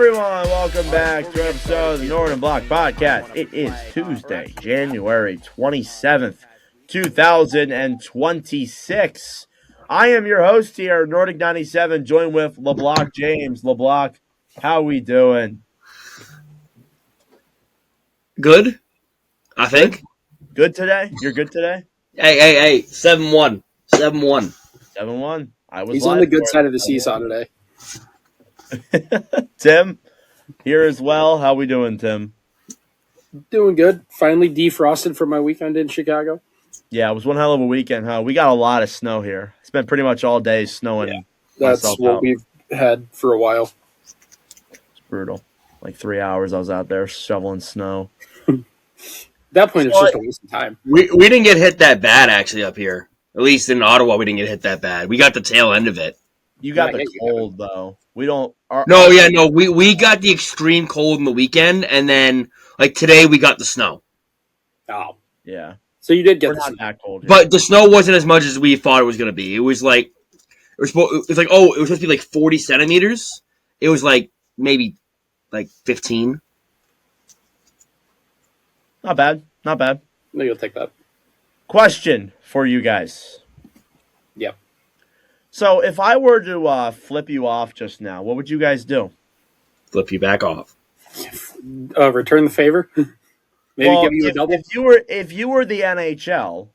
everyone? Welcome back to an episode of the Northern Block Podcast. It is Tuesday, January 27th, 2026. I am your host here, Nordic 97, joined with LeBlanc James. LeBlanc, how we doing? Good, I think. Good today? You're good today? Hey, 7-1. 7-1. 7-1. He's on the good side of the seesaw today. Tim, here as well. How we doing, Tim? Doing good. Finally defrosted for my weekend in Chicago. Yeah, it was one hell of a weekend, huh? We got a lot of snow here. Spent pretty much all day snowing. Yeah, that's what we've had for a while. It's brutal. Like 3 hours I was out there shoveling snow. That point, it's just a waste of time. We didn't get hit that bad, actually, up here. At least in Ottawa, we didn't get hit that bad. We got the tail end of it. You got the cold, though. We don't... We got the extreme cold in the weekend, and then, like, today we got the snow. Oh. Yeah. So you did get We're the not snow. that cold. But the snow wasn't as much as we thought it was going to be. It was like... It was supposed to be like 40 centimeters. It was like maybe like 15. Not bad. Not bad. No, you'll take that. Question for you guys. Yep. So if I were to flip you off just now, what would you guys do? Flip you back off. Return the favor? Maybe give you a double? If you were the NHL,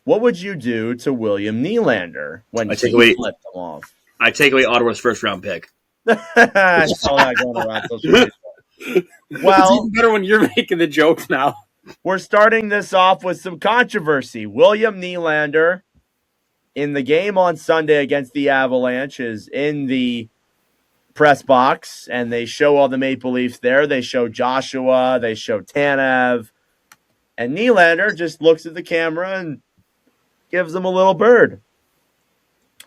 what would you do to William Nylander when he flipped him off? I take away Ottawa's first-round pick. I saw that going around social media. Well, it's even better when you're making the jokes now. We're starting this off with some controversy. William Nylander, in the game on Sunday against the Avalanche, is in the press box, and they show all the Maple Leafs there. They show Joshua, they show Tanev, and Nylander just looks at the camera and gives them a little bird.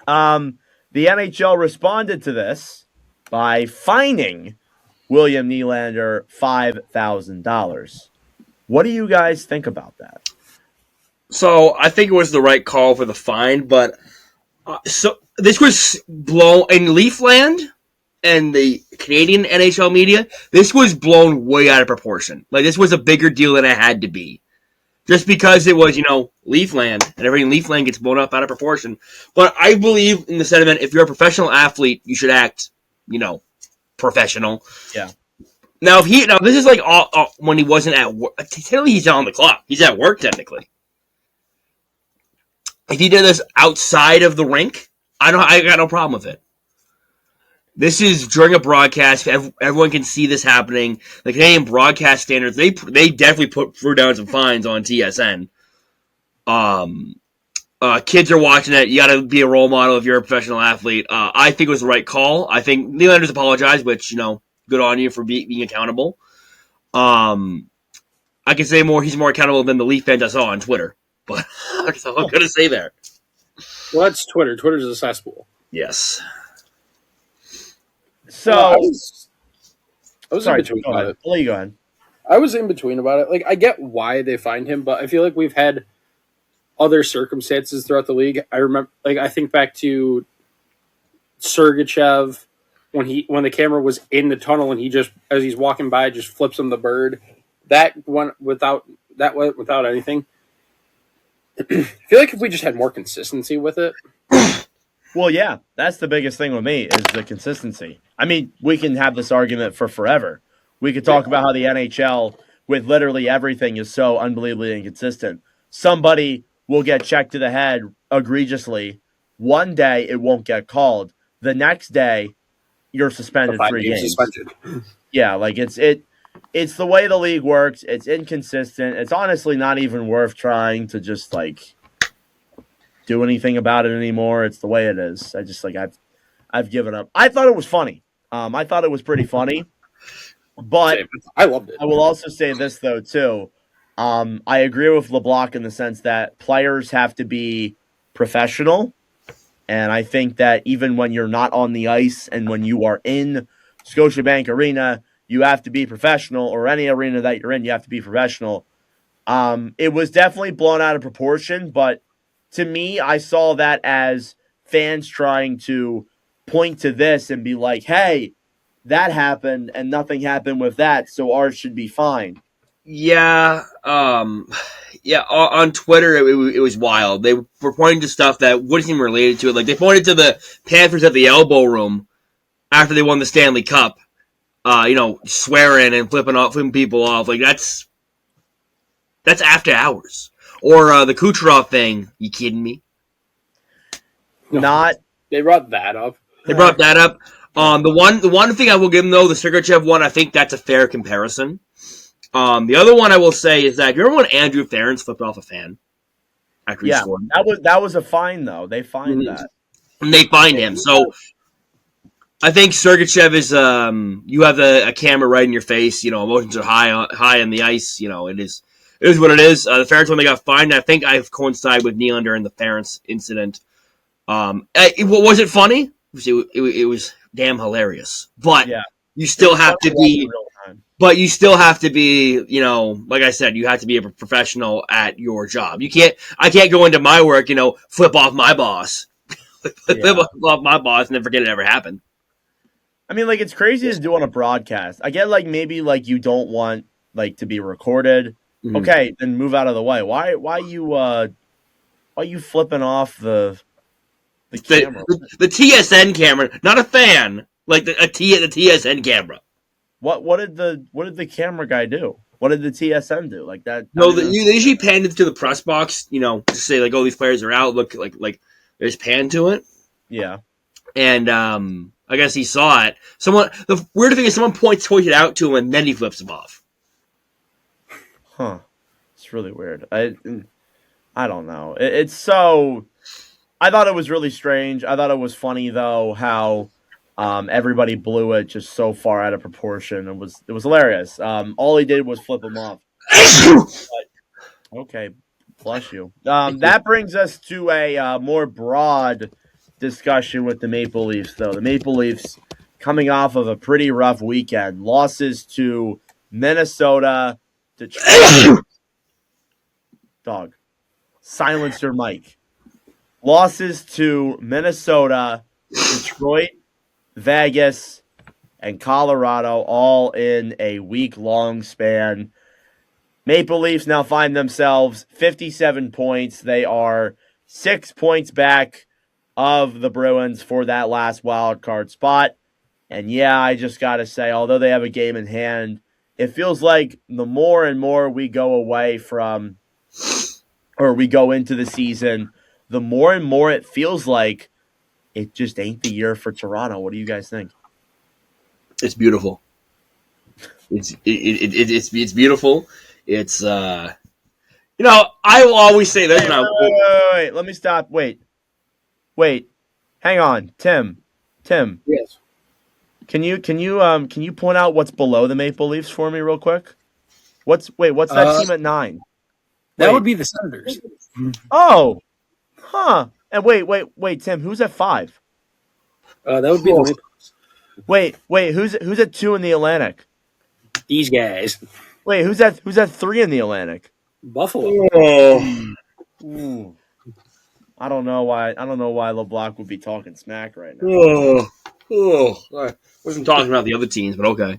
The NHL responded to this by fining William Nylander $5,000. What do you guys think about that? So I think it was the right call for the fine, but so this was blown in Leafland and the Canadian NHL media. This was blown way out of proportion. Like, this was a bigger deal than it had to be, just because it was, Leafland, and everything in Leafland gets blown up out of proportion. But I believe in the sentiment: if you're a professional athlete, you should act, professional. Yeah. Now, this is like when he wasn't at work. Technically, he's on the clock. He's at work, technically. If he did this outside of the rink, I got no problem with it. This is during a broadcast. Everyone can see this happening. The Canadian broadcast standards, they definitely threw down some fines on TSN. Kids are watching it. You got to be a role model if you're a professional athlete. I think it was the right call. I think Nylander's apologized, which, good on you for being accountable. I can say more. He's more accountable than the Leaf fans I saw on Twitter. But that's all I'm going to say there. Well, that's Twitter. Twitter's a cesspool. Yes. So I was in between go about ahead. it. I'll let you go ahead. I was in between about it. Like, I get why they fined him, but I feel like we've had other circumstances throughout the league. I think back to Sergachev when the camera was in the tunnel and he just, as he's walking by, just flips him the bird. That went without anything. I feel like if we just had more consistency with it. Well, yeah, that's the biggest thing with me is the consistency. I mean, we can have this argument for forever. We could talk about how the NHL, with literally everything, is so unbelievably inconsistent. Somebody will get checked to the head egregiously. One day, it won't get called. The next day, you're suspended 3 games. Yeah, like it's the way the league works. It's inconsistent. It's honestly not even worth trying to just do anything about it anymore. It's the way it is. I just I've given up. I thought it was funny. I thought it was pretty funny, but I loved it. I will also say this though too. I agree with LeBlanc in the sense that players have to be professional, and I think that even when you're not on the ice and when you are in Scotiabank Arena, you have to be professional, or any arena that you're in, you have to be professional. It was definitely blown out of proportion, but to me, I saw that as fans trying to point to this and be like, hey, that happened and nothing happened with that, so ours should be fine. Yeah, on Twitter it was wild. They were pointing to stuff that wasn't even related to it. Like they pointed to the Panthers at the Elbow Room after they won the Stanley Cup. Swearing and flipping people off. Like that's after hours. Or the Kucherov thing. You kidding me? No. Not. They brought that up. They brought that up. The one thing I will give them though, the Sergachev one, I think that's a fair comparison. The other one I will say is that, you remember when Andrew Ference flipped off a fan after he scored? That was a fine though. They fined that. And they fined him. So I think Sergachev is you have a camera right in your face. Emotions are high on the ice. It is what it is. The Ference one, they got fined. I think I've coincided with Nylander and the Ference incident. Was it funny? It was damn hilarious. But you still have to be. But you still have to be, like I said, you have to be a professional at your job. I can't go into my work, flip off my boss. Flip off my boss and then forget it ever happened. I mean, like, it's crazy to do on a broadcast. I get, like, maybe, like, you don't want, like, to be recorded. Mm-hmm. Okay, then move out of the way. Why you flipping off the camera? The TSN camera, not a fan. Like the TSN camera. What did the camera guy do? What did the TSN do? Like that? No, they usually panned it to the press box. To say like, oh, these players are out. Look, like there's pan to it. Yeah. And I guess he saw it. The weird thing is, someone pointed out to him, and then he flips him off. Huh? It's really weird. I don't know. It's so. I thought it was really strange. I thought it was funny though how. Everybody blew it just so far out of proportion. It was hilarious. All he did was flip him off. But, okay, bless you. That brings us to a more broad discussion with the Maple Leafs, though. The Maple Leafs coming off of a pretty rough weekend. Losses to Minnesota, Detroit. Dog. Silencer Mike. Losses to Minnesota, Detroit, Vegas, and Colorado, all in a week-long span. Maple Leafs now find themselves 57 points. They are 6 points back of the Bruins for that last wild card spot. And yeah, I just got to say, although they have a game in hand, it feels like the more and more we go away from, or we go into the season, the more and more it feels like it just ain't the year for Toronto. What do you guys think? It's beautiful. It's beautiful. It's I will always say this. Wait. Let me stop. Wait. Hang on, Tim. Yes. Can you point out what's below the Maple Leafs for me real quick? What's that team at 9? That would be the Senators. Oh, huh. And wait, Tim, who's at 5? That would be the Maple Leafs. Wait, who's at 2 in the Atlantic? These guys. Wait, who's at 3 in the Atlantic? Buffalo. Ooh. I don't know why LeBlanc would be talking smack right now. I wasn't talking about the other teams, but okay.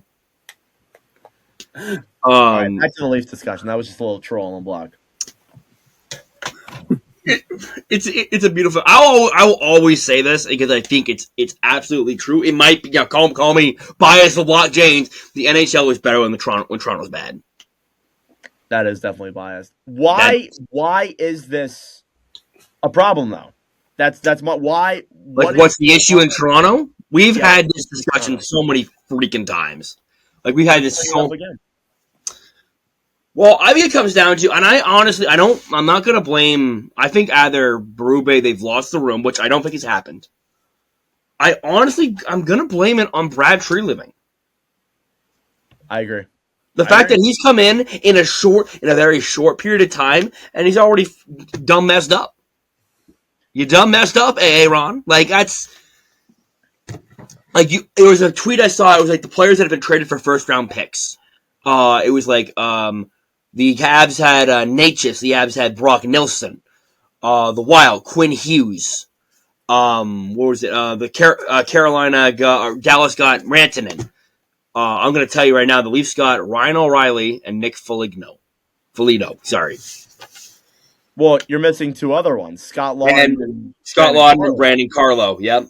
All right, back to the Leafs discussion. That was just a little troll on LeBlanc. It's a beautiful. I will always say this because I think it's absolutely true. It might be call me biased LeBlanc James. The NHL was better when Toronto was bad. That is definitely biased. Why is this a problem though? That's why. What's the issue in Toronto? We've had this discussion so many freaking times. Like we've had this so again. Well, I think it comes down to, and I'm not going to blame, I think either Berube, they've lost the room, which I don't think has happened. I'm going to blame it on Brad Treliving. I agree. The fact that he's come in a very short period of time, and he's already dumb messed up. You dumb messed up, Aaron. Like, that's, like, there was a tweet I saw, it was like the players that have been traded for first-round picks. It was like, the Habs had Natchez. The Habs had Brock Nilsson. The Wild, Quinn Hughes. What was it? The Carolina Dallas got Rantanen. I'm going to tell you right now, the Leafs got Ryan O'Reilly and Nick Foligno. Sorry. Well, you're missing two other ones, Scott Laughton and Scott Brandon Laughton and Carlo. Brandon Carlo. Yep.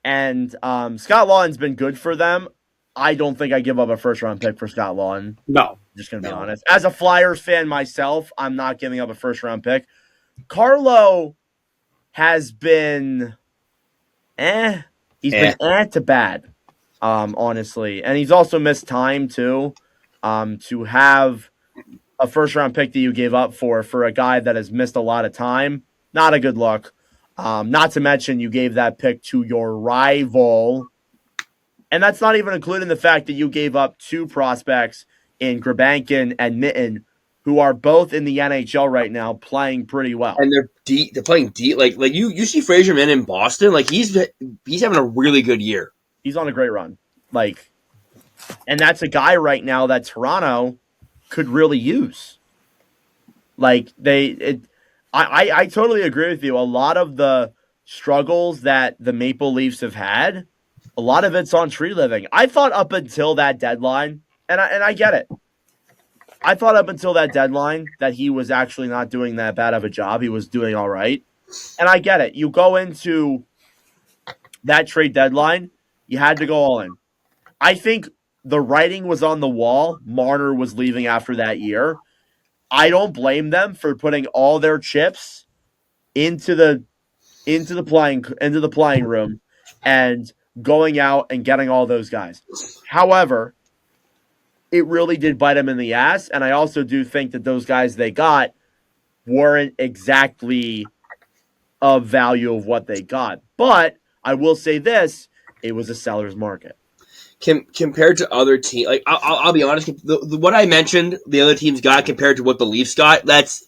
And Scott Laughton's been good for them. I don't think I give up a first-round pick for Scott Laughton. No. I'm just going to be honest. As a Flyers fan myself, I'm not giving up a first-round pick. Carlo has been He's been to bad, honestly. And he's also missed time, too, to have a first-round pick that you gave up for a guy that has missed a lot of time. Not a good look. Not to mention you gave that pick to your rival. And that's not even including the fact that you gave up two prospects in Grabankin and Mitten, who are both in the NHL right now playing pretty well. And they're deep. They're playing deep. Like you see Fraser Mann in Boston. Like he's having a really good year. He's on a great run. And that's a guy right now that Toronto could really use. I totally agree with you. A lot of the struggles that the Maple Leafs have had, a lot of it's on tree living. I thought up until that deadline, and I get it. I thought up until that deadline that he was actually not doing that bad of a job. He was doing all right. And I get it. You go into that trade deadline, you had to go all in. I think the writing was on the wall. Marner was leaving after that year. I don't blame them for putting all their chips into the playing room and going out and getting all those guys. However, it really did bite them in the ass, and I also do think that those guys they got weren't exactly of value of what they got. But I will say this, it was a seller's market. Compared to other teams, like I'll be honest, what I mentioned the other teams got compared to what the Leafs got, that's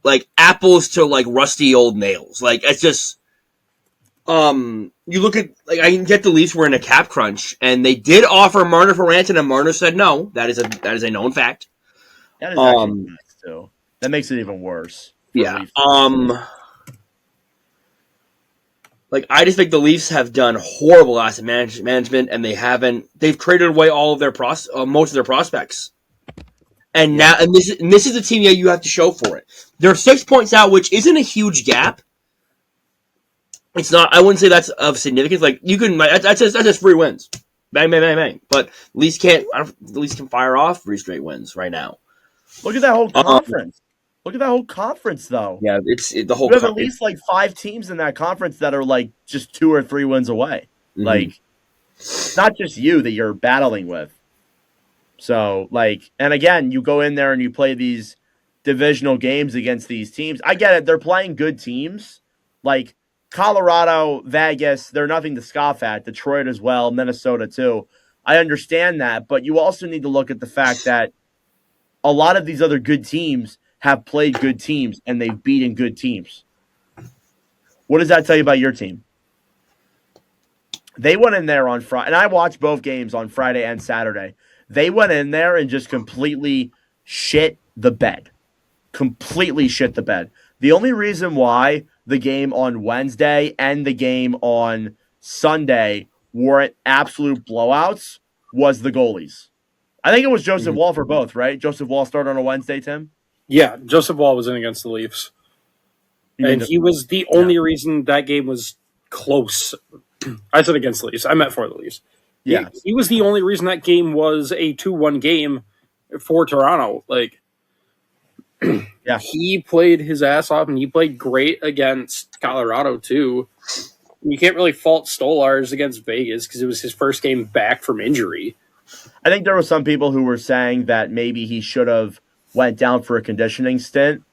like apples to like rusty old nails. Like it's just you look at, like, I can get the Leafs were in a cap crunch, and they did offer Marner for Rantanen, and Marner said no. That is a known fact. That is actually nuts, too. That makes it even worse. Yeah. Like, I just think the Leafs have done horrible asset management, and they've traded away all of their most of their prospects. And now, and this is a team that you have to show for it. They're 6 points out, which isn't a huge gap. It's not. I wouldn't say that's of significance. Like you can, that's just 3 wins, bang, bang, bang, bang. But Leafs can fire off 3 straight wins right now. Look at that whole conference. Look at that whole conference, though. Yeah, the whole. You have at least like 5 teams in that conference that are like just 2 or 3 wins away. Mm-hmm. Like, not just you that you're battling with. So, and again, you go in there and you play these divisional games against these teams. I get it. They're playing good teams. Like, Colorado, Vegas, they're nothing to scoff at. Detroit as well, Minnesota too. I understand that, but you also need to look at the fact that a lot of these other good teams have played good teams and they've beaten good teams. What does that tell you about your team? They went in there on Friday, and I watched both games on Friday and Saturday. They went in there and just completely shit the bed. Completely shit the bed. The only reason why the game on Wednesday and the game on Sunday weren't absolute blowouts was the goalies. I think it was Joseph Wall for both, right? Joseph Wall started on a Wednesday, Tim? Yeah, Joseph Wall was in against the Leafs. And he was the only reason that game was close. I said against the Leafs. I meant for the Leafs. Yeah. He was the only reason that game was a 2-1 game for Toronto. Yeah. He played his ass off, and he played great against Colorado, too. You can't really fault Stolarz against Vegas because it was his first game back from injury. I think there were some people who were saying that maybe he should have went down for a conditioning stint.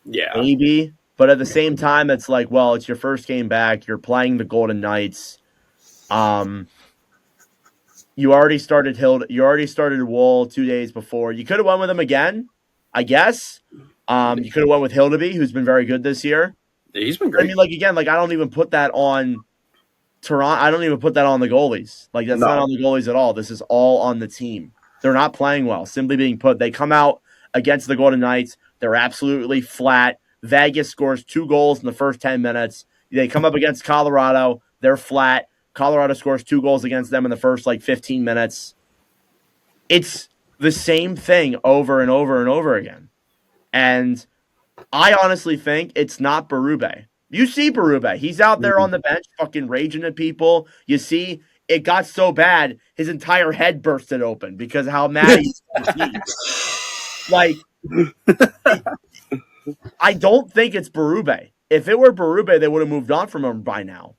Yeah. Maybe. But at the same time, it's like, well, it's your first game back. You're playing the Golden Knights. You already started Wool 2 days before. You could have went with him again, I guess. You could have went with Hildeby, who's been very good this year. He's been great. I mean, I don't even put that on Toronto. I don't even put that on the goalies. That's not on the goalies at all. This is all on the team. They're not playing well. Simply being put, they come out against the Golden Knights. They're absolutely flat. Vegas scores 2 goals in the first 10 minutes. They come up against Colorado. They're flat. Colorado scores 2 goals against them in the first 15 minutes. It's the same thing over and over and over again. And I honestly think it's not Berube. You see Berube. He's out there on the bench fucking raging at people. You see, it got so bad, his entire head bursted open because of how mad he's. I don't think it's Berube. If it were Berube, they would have moved on from him by now.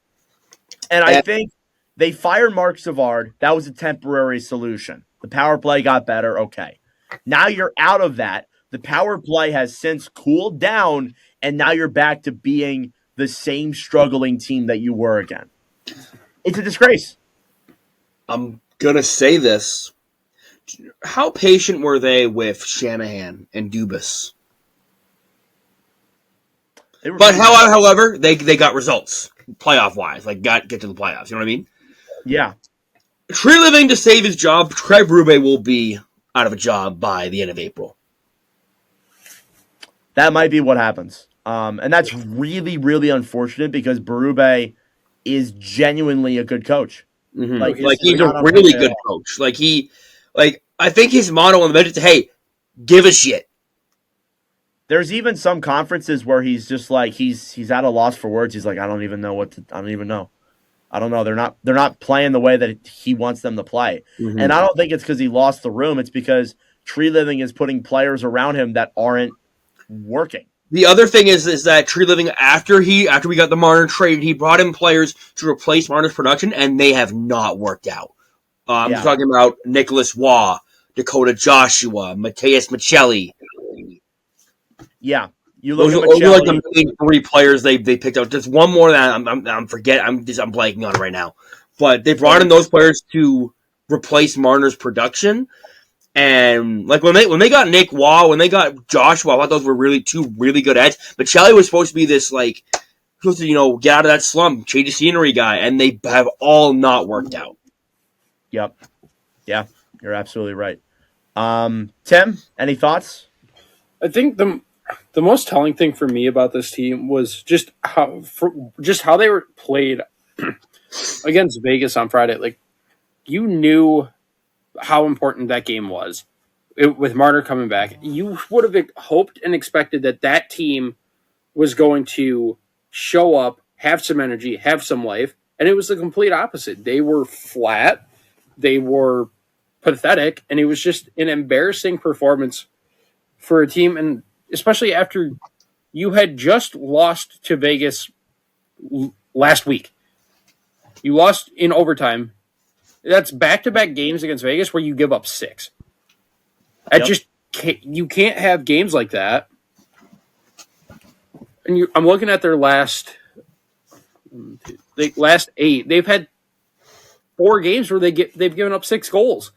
And I think they fired Mark Savard. That was a temporary solution. The power play got better. Okay. Now you're out of that. The power play has since cooled down, and now you're back to being the same struggling team that you were again. It's a disgrace. I'm going to say this. How patient were they with Shanahan and Dubas? However, they got results playoff-wise. Get to the playoffs. You know what I mean? Yeah. Tree Living to save his job, Craig Berube will be out of a job by the end of April. That might be what happens. And that's really, really unfortunate because Berube is genuinely a good coach. Mm-hmm. He's a really good coach. I think his motto on the bench is, "Hey, give a shit." There's even some conferences where he's just he's at a loss for words. He's like, I don't even know. I don't know. They're not playing the way that he wants them to play. Mm-hmm. And I don't think it's because he lost the room. It's because Tree Living is putting players around him that aren't working. The other thing is that Tree Living, after we got the Marner trade, he brought in players to replace Marner's production, and they have not worked out. I'm talking about Nicholas Waugh, Dakota Joshua, Mateus Michelli. Yeah, you look those at Michelli. Are the main 3 players they picked out. Just one more that I'm blanking on right now. But they brought in those players to replace Marner's production. And when they got Nick Waugh, when they got Joshua, I thought those were really 2 really good ads. Michelli was supposed to be this supposed to get out of that slump, change the scenery guy, and they have all not worked out. Yep. Yeah, you're absolutely right. Tim, any thoughts? I think the most telling thing for me about this team was just how they were played against Vegas on Friday. You knew how important that game was with Marner coming back. You would have hoped and expected that team was going to show up, have some energy, have some life, and it was the complete opposite. They were flat, they were pathetic, and it was just an embarrassing performance for a team, and especially after you had just lost to Vegas last week. You lost in overtime. That's back-to-back games against Vegas where you give up 6. You can't have games like that. And I'm looking at their last 8. They've had 4 games where they've given up 6 goals.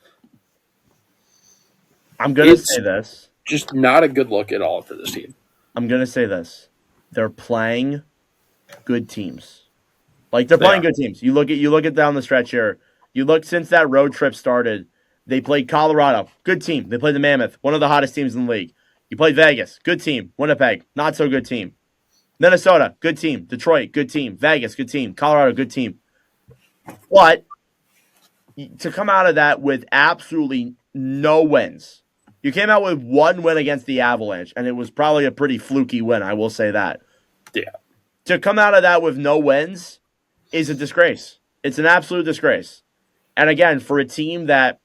I'm going to say this. Just not a good look at all for this team. I'm going to say this. They're playing good teams. They're playing good teams. You look at down the stretch here. You look since that road trip started, they played Colorado, good team. They played the Mammoth, one of the hottest teams in the league. You played Vegas, good team. Winnipeg, not so good team. Minnesota, good team. Detroit, good team. Vegas, good team. Colorado, good team. But to come out of that with absolutely no wins. You came out with 1 win against the Avalanche, and it was probably a pretty fluky win, I will say that. Yeah. To come out of that with no wins is a disgrace. It's an absolute disgrace. And again, for a team that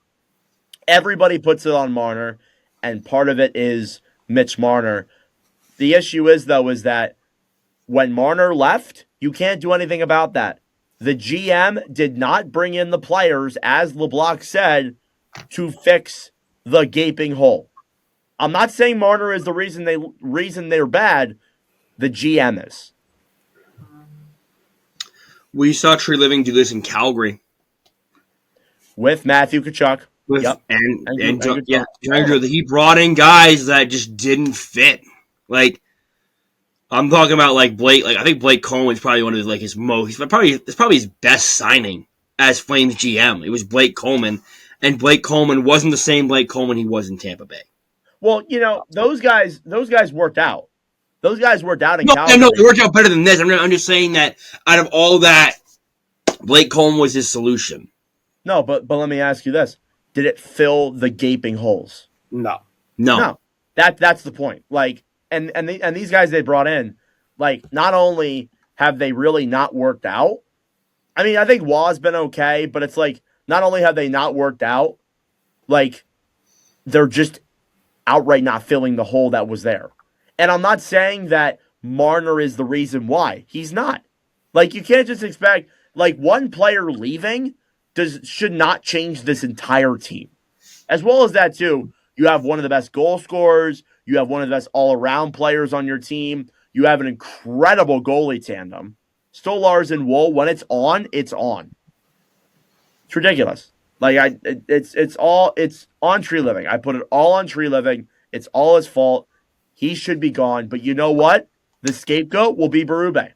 everybody puts it on Marner, and part of it is Mitch Marner, the issue is that when Marner left, you can't do anything about that. The GM did not bring in the players, as LeBlanc said, to fix the gaping hole. I'm not saying Marner is the reason they're bad. The GM is. We saw Tree Living do this in Calgary with Matthew Tkachuk. He brought in guys that just didn't fit. I'm talking about Blake. I think Blake Coleman's probably one of his most. It's probably his best signing as Flames GM. It was Blake Coleman, and Blake Coleman wasn't the same Blake Coleman he was in Tampa Bay. Well, those guys worked out. Those guys worked out in Calgary. No, they worked out better than this. I'm just saying that out of all that Blake Coleman was his solution. No, but let me ask you this: did it fill the gaping holes? No. No. That's the point. Like, and these guys they brought in, like, not only have they really not worked out. I mean, I think Waugh's been okay, but it's like not only have they not worked out, like they're just outright not filling the hole that was there. And I'm not saying that Marner is the reason why. He's not. Like, you can't just expect, like, one player leaving should not change this entire team. As well as that, too, you have one of the best goal scorers. You have one of the best all-around players on your team. You have an incredible goalie tandem. Stolarz and Woll, when it's on, it's on. It's ridiculous. Like, it's on Tree Living. I put it all on Tree Living. It's all his fault. He should be gone. But you know what? The scapegoat will be Berube.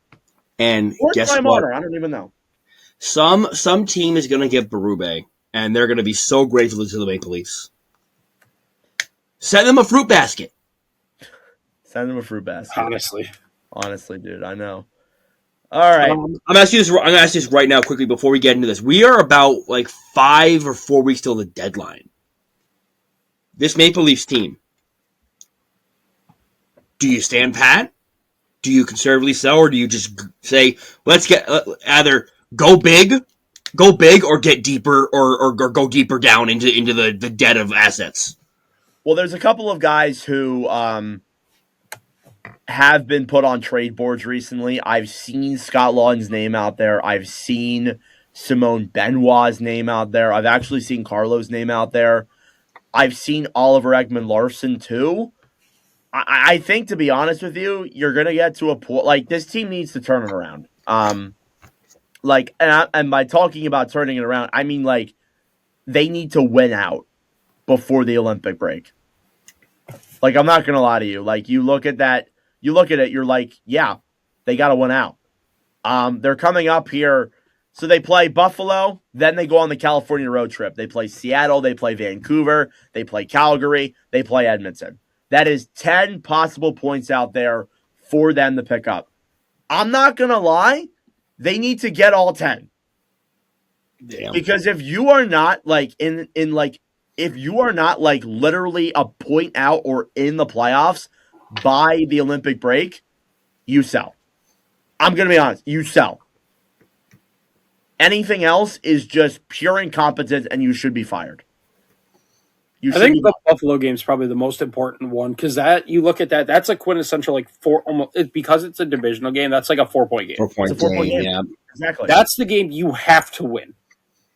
And Or guess Ty what? Marner. I don't even know. Some team is going to get Berube, and they're going to be so grateful to the Maple Leafs. Send them a fruit basket. Send him a fruit basket. Honestly, dude, I know. All right. I'm going to ask you this right now quickly before we get into this. We are about like 5 or 4 weeks till the deadline. This Maple Leafs team, do you stand pat? Do you conservatively sell, or do you just say, let's get either go big or get deeper or go deeper down into the debt of assets? Well, there's a couple of guys who have been put on trade boards recently. I've seen Scott Laughton's name out there. I've seen Simone Benoit's name out there. I've actually seen Carlo's name out there. I've seen Oliver Ekman-Larsson too. I think, to be honest with you, you're going to get to a point, like, this team needs to turn it around. And by talking about turning it around, I mean, like, they need to win out before the Olympic break. Like, I'm not going to lie to you. Like, you look at it, you're like, yeah, they got to win out. They're coming up here. So they play Buffalo, then they go on the California road trip. They play Seattle, they play Vancouver, they play Calgary, they play Edmonton. That is 10 possible points out there for them to pick up. I'm not going to lie, they need to get all 10. Damn. Because if you are not like if you are not like literally a point out or in the playoffs by the Olympic break, you sell. I'm going to be honest, you sell. Anything else is just pure incompetence and you should be fired. I think the Buffalo game is probably the most important one because that you look at that's a quintessential like because it's a divisional game. That's like a 4-point game. 4-point It's a 4-point game. Yeah, Exactly. That's the game you have to win.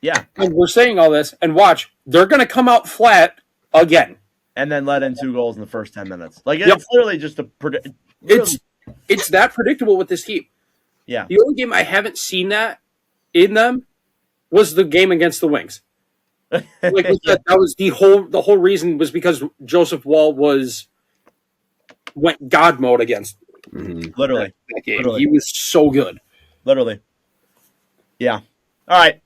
Yeah. And we're saying all this, and watch, they're going to come out flat again, and then let in 2 goals in the first 10 minutes. Like, Yep. it's literally just it's that predictable with this team. Yeah. The only game I haven't seen that in them was the game against the Wings. Like that was the whole reason was because Joseph Woll went God mode against Literally. that game. Literally. He was so good. Literally. Yeah. All right.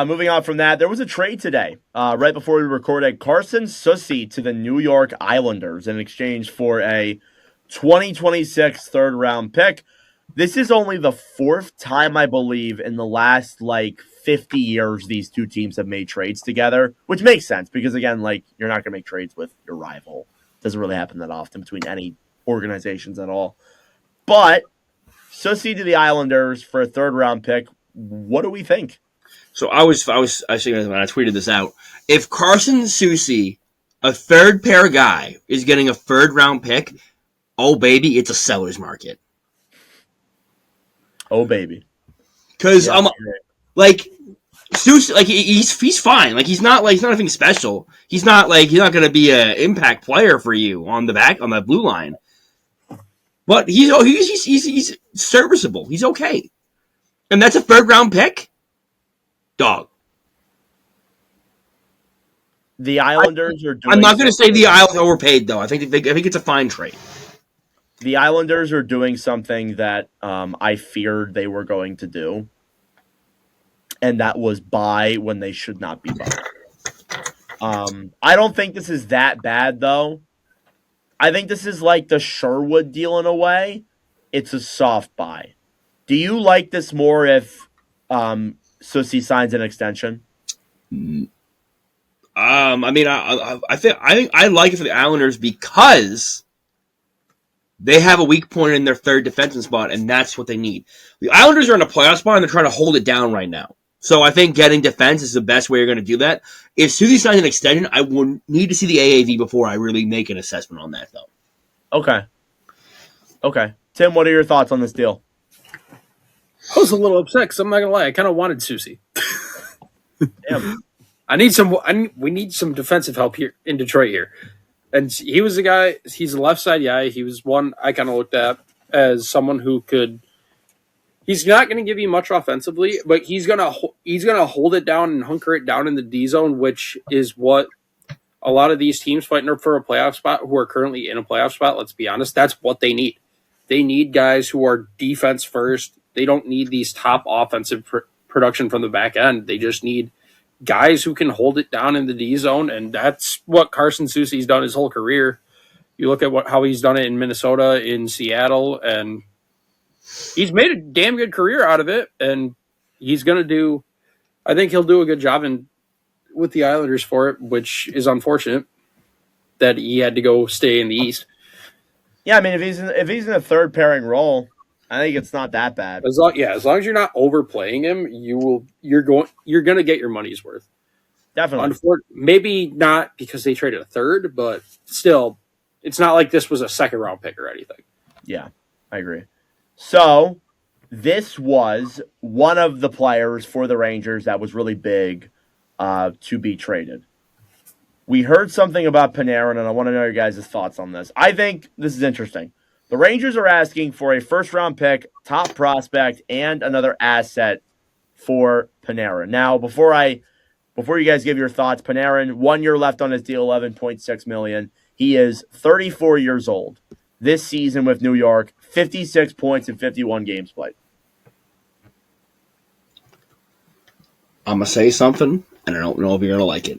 Moving on from that, there was a trade today, right before we recorded. Carson Soucy to the New York Islanders in exchange for a 2026 third-round pick. This is only the 4th time, I believe, in the last, 50 years these two teams have made trades together, which makes sense because, again, you're not going to make trades with your rival. It doesn't really happen that often between any organizations at all. But Soucy to the Islanders for a third-round pick, what do we think? So I was actually when I tweeted this out. If Carson Soucy, a third pair guy, is getting a third round pick, oh baby, it's a seller's market. Oh baby, because I'm like Soucy, like he's fine. Like he's not anything special. He's not going to be an impact player for you on the blue line. But he's serviceable. He's okay, and that's a third round pick. Dog. The Islanders are doing. I'm not going to say the Islanders overpaid though. I think it's a fine trade. The Islanders are doing something that I feared they were going to do, and that was buy when they should not be buying. I don't think this is that bad though. I think this is like the Sherwood deal in a way. It's a soft buy. Do you like this more if Susi signs an extension? I mean, I think I like it for the Islanders because they have a weak point in their third defensive spot, and that's what they need. The Islanders are in a playoff spot, and they're trying to hold it down right now. So I think getting defense is the best way you're going to do that. If Susie signs an extension, I would need to see the AAV before I really make an assessment on that, though. Okay. Tim, what are your thoughts on this deal? I was a little upset because I'm not gonna lie, I kind of wanted Susie. Damn. We need some defensive help here in Detroit here, and he was the guy. He's a left side guy. He was one I kind of looked at as someone who could. He's not going to give you much offensively, but he's gonna hold it down and hunker it down in the D zone, which is what a lot of these teams fighting for a playoff spot who are currently in a playoff spot. Let's be honest, that's what they need. They need guys who are defense first. They don't need these top offensive production from the back end. They just need guys who can hold it down in the D zone, and that's what Carson Soucy's done his whole career. You look at how he's done it in Minnesota, in Seattle, and he's made a damn good career out of it, and he's going to do – I think he'll do a good job with the Islanders for it, which is unfortunate that he had to go stay in the East. Yeah, I mean, if he's in a third pairing role, I think it's not that bad. As long as you're not overplaying him, you're going to get your money's worth. Definitely. Maybe not because they traded a third, but still, it's not like this was a second round pick or anything. Yeah, I agree. So this was one of the players for the Rangers that was really big to be traded. We heard something about Panarin, and I want to know your guys' thoughts on this. I think this is interesting. The Rangers are asking for a first-round pick, top prospect, and another asset for Panarin. Now, before you guys give your thoughts, Panarin, 1 year left on his deal, $11.6 million. He is 34 years old. This season with New York, 56 points in 51 games played. I'm going to say something, and I don't know if you're going to like it.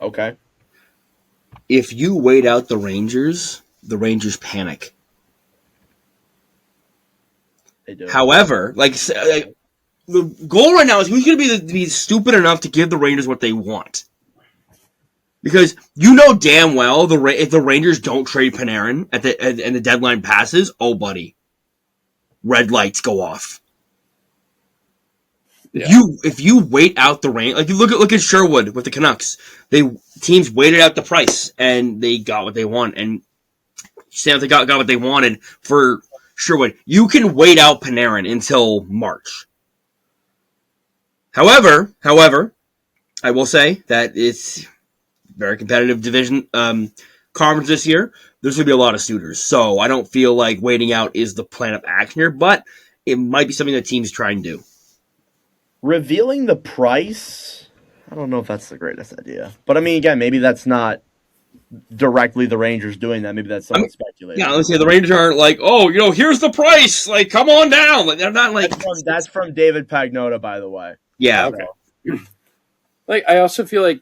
Okay. If you wait out the Rangers panic. They do. However, the goal right now is who's going to be stupid enough to give the Rangers what they want. Because you know damn well if the Rangers don't trade Panarin and the deadline passes, oh buddy, red lights go off. Yeah. If you wait out the rain, like you look at Sherwood with the Canucks, teams waited out the price and they got what they want, and Sam, they got what they wanted for Sherwood. You can wait out Panarin until March. However, I will say that it's very competitive division conference this year. There's going to be a lot of suitors, so I don't feel like waiting out is the plan of action here, but it might be something that teams try and do. Revealing the price, I don't know if that's the greatest idea. But, I mean, again, maybe that's not directly the Rangers doing that. Maybe that's someone speculating. Yeah, let's say the Rangers aren't like, oh, here's the price. Like, come on down. Like, they're not like... That's from David Pagnotta, by the way. Yeah. Okay. I also feel like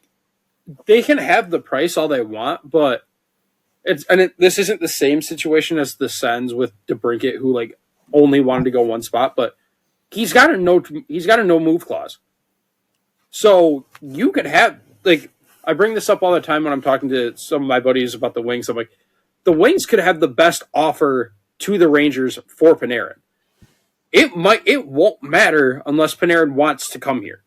they can have the price all they want, but this isn't the same situation as the Sens with DeBrincat, who, only wanted to go one spot, but he's got a no move clause. So you could have I bring this up all the time when I'm talking to some of my buddies about the Wings. I'm like, the Wings could have the best offer to the Rangers for Panarin. It won't matter unless Panarin wants to come here.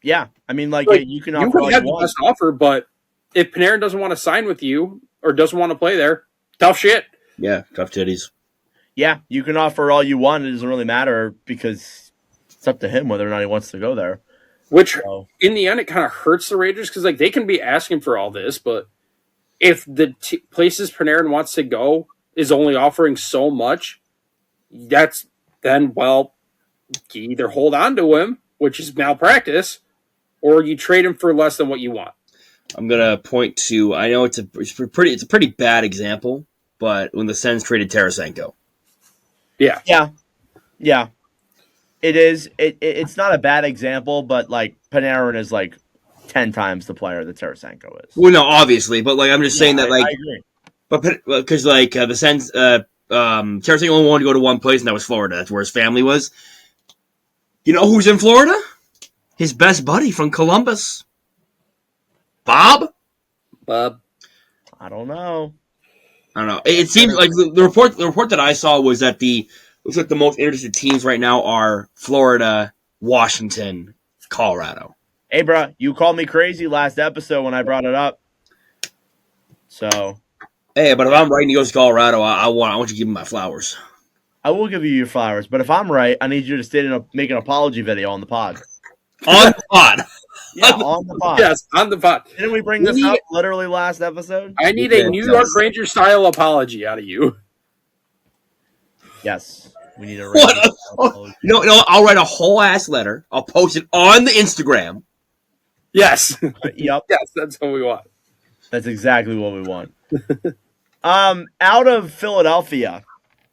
Yeah, I mean, you can offer you could have the best offer, but if Panarin doesn't want to sign with you or doesn't want to play there, tough shit. Yeah, tough titties. Yeah, you can offer all you want. It doesn't really matter because it's up to him whether or not he wants to go there. Which, in the end, it kind of hurts the Rangers because they can be asking for all this, but if the places Panarin wants to go is only offering so much, you either hold on to him, which is malpractice, or you trade him for less than what you want. I'm gonna point to. I know it's a pretty bad example, but when the Sens traded Tarasenko. Yeah. It is. It's not a bad example, but Panarin is 10 times the player that Tarasenko is. Well, no, obviously, but I'm just saying that I agree. But because the Sens, Tarasenko only wanted to go to one place, and that was Florida. That's where his family was. You know who's in Florida? His best buddy from Columbus. Bob? Bob. I don't know. I don't know. It seems like the report that I saw was that looks like the most interested teams right now are Florida, Washington, Colorado. Hey, bro, you called me crazy last episode when I brought it up. So, hey, but if I'm right and he goes to Colorado, I want you to give him my flowers. I will give you your flowers, but if I'm right, I need you to stay and make an apology video on the pod. On the pod. Yeah, on the pod. Yes, on the pod. Didn't we bring this up literally last episode? I need a New York Ranger style apology out of you. Yes, we need a Ranger apology. No, I'll write a whole ass letter. I'll post it on the Instagram. Yes. Yep. Yes, that's what we want. That's exactly what we want. Out of Philadelphia,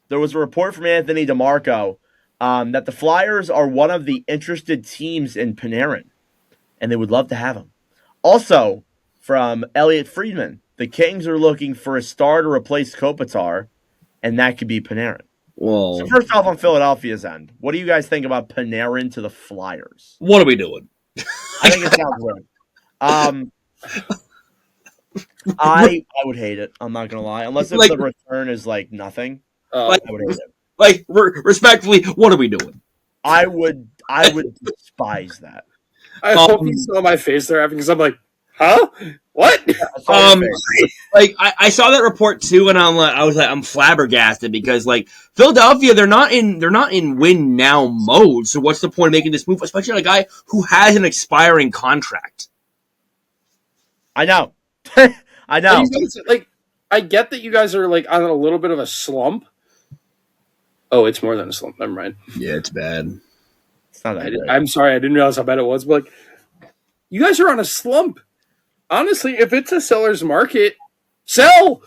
there was a report from Anthony DeMarco that the Flyers are one of the interested teams in Panarin, and they would love to have him. Also, from Elliot Friedman, the Kings are looking for a star to replace Kopitar, and that could be Panarin. Whoa. So first off, on Philadelphia's end, what do you guys think about Panarin to the Flyers? What are we doing? I think it sounds weird. I would hate it. I'm not gonna lie, unless if the return is like nothing. I would hate it. Like, respectfully, what are we doing? I would despise that. I hope you saw my face there because I'm like, huh? What? Like I saw that report too, and I'm flabbergasted because like Philadelphia, they're not in win now mode. So what's the point of making this move, especially on a guy who has an expiring contract? I know. I know. Like, I get that you guys are like on a little bit of a slump. Oh, it's more than a slump. Never mind. Yeah, it's bad. It's not that good. I'm sorry, I didn't realize how bad it was. But like, you guys are on a slump. Honestly, if it's a seller's market, sell.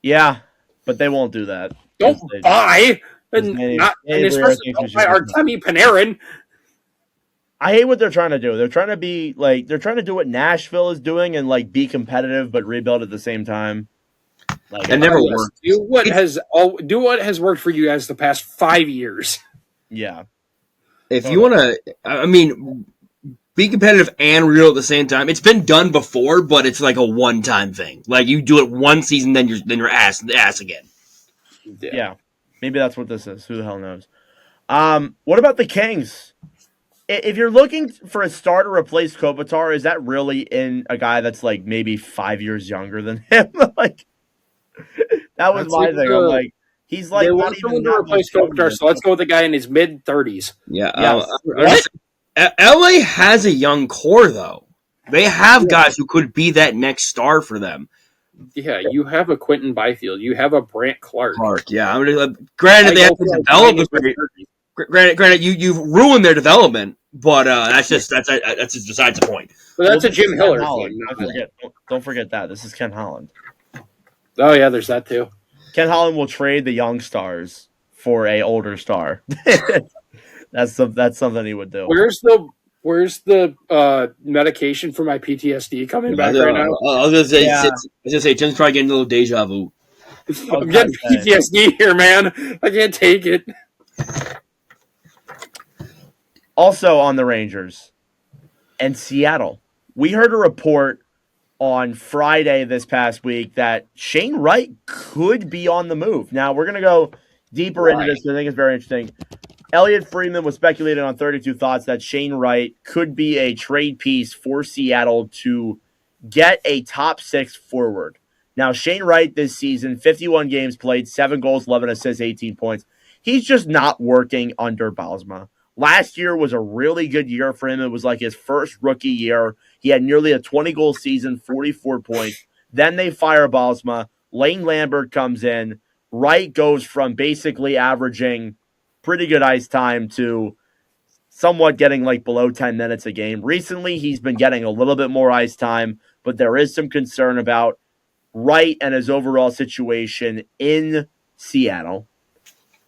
Yeah, but they won't do that. Don't buy, and especially don't buy Artemi Panarin. I hate what they're trying to do. They're trying to do what Nashville is doing and like be competitive but rebuild at the same time. Like, it never worked. Do what has worked for you guys the past 5 years. Yeah. If you want to, be competitive and real at the same time. It's been done before, but it's like a one-time thing. Like you do it one season, then you're ass again. Yeah. Maybe that's what this is. Who the hell knows? What about the Kings? If you're looking for a star to replace Kopitar, is that really in a guy that's like maybe 5 years younger than him? Like that was my thing. I'm like, he's like they want someone to replace Kopitar, so let's go with the guy in his mid-30s. Yeah. LA has a young core though. They have guys who could be that next star for them. Yeah, you have a Quentin Byfield. You have a Brant Clark. Yeah. Granted, they have to develop. Granted, you've ruined their development, but that's just besides the point. But that's a Jim Hiller thing. Don't forget that. This is Ken Holland. Oh yeah, there's that too. Ken Holland will trade the young stars for a older star. That's something he would do. Where's the medication for my PTSD coming back right now? I was gonna say, Tim's probably getting a little deja vu. I'm getting PTSD here, man. I can't take it. Also on the Rangers and Seattle, we heard a report on Friday this past week that Shane Wright could be on the move. Now, we're going to go deeper into this. I think it's very interesting. Elliot Friedman was speculating on 32 Thoughts that Shane Wright could be a trade piece for Seattle to get a top 6 forward. Now, Shane Wright this season, 51 games played, 7 goals, 11 assists, 18 points. He's just not working under Bausma. Last year was a really good year for him. It was like his first rookie year. He had nearly a 20-goal season, 44 points. Then they fire Bausma. Lane Lambert comes in. Wright goes from basically averaging pretty good ice time to somewhat getting like below 10 minutes a game. Recently, he's been getting a little bit more ice time, but there is some concern about Wright and his overall situation in Seattle.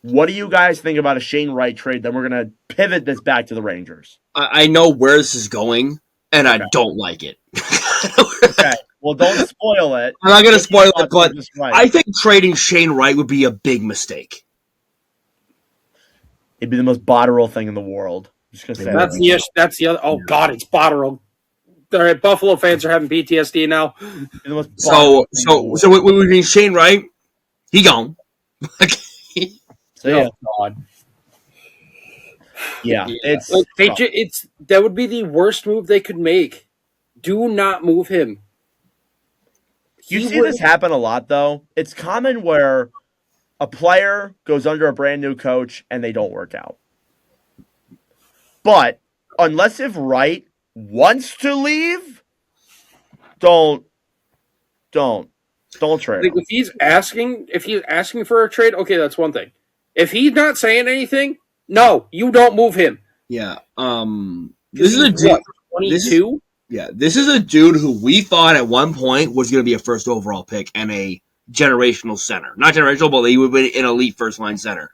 What do you guys think about a Shane Wright trade? Then we're going to pivot this back to the Rangers. I know where this is going, and I don't like it. Okay. Well, don't spoil it. I'm not going to spoil it, but I think trading Shane Wright would be a big mistake. It'd be the most Botterill thing in the world. I'm just gonna say That's the other. Oh God, it's Botterill. All right, Buffalo fans are having PTSD now. So we mean Shane Wright, he gone. So yeah, God. yeah, it's that would be the worst move they could make. Do not move him. You see this happen a lot, though. It's common where a player goes under a brand new coach and they don't work out. But unless if Wright wants to leave, don't trade him. If he's asking for a trade, okay, that's one thing. If he's not saying anything, no, you don't move him. Yeah. This is a dude. 22. This is a dude who we thought at one point was going to be a first overall pick and a generational center. Not generational, but he would be an elite first line center.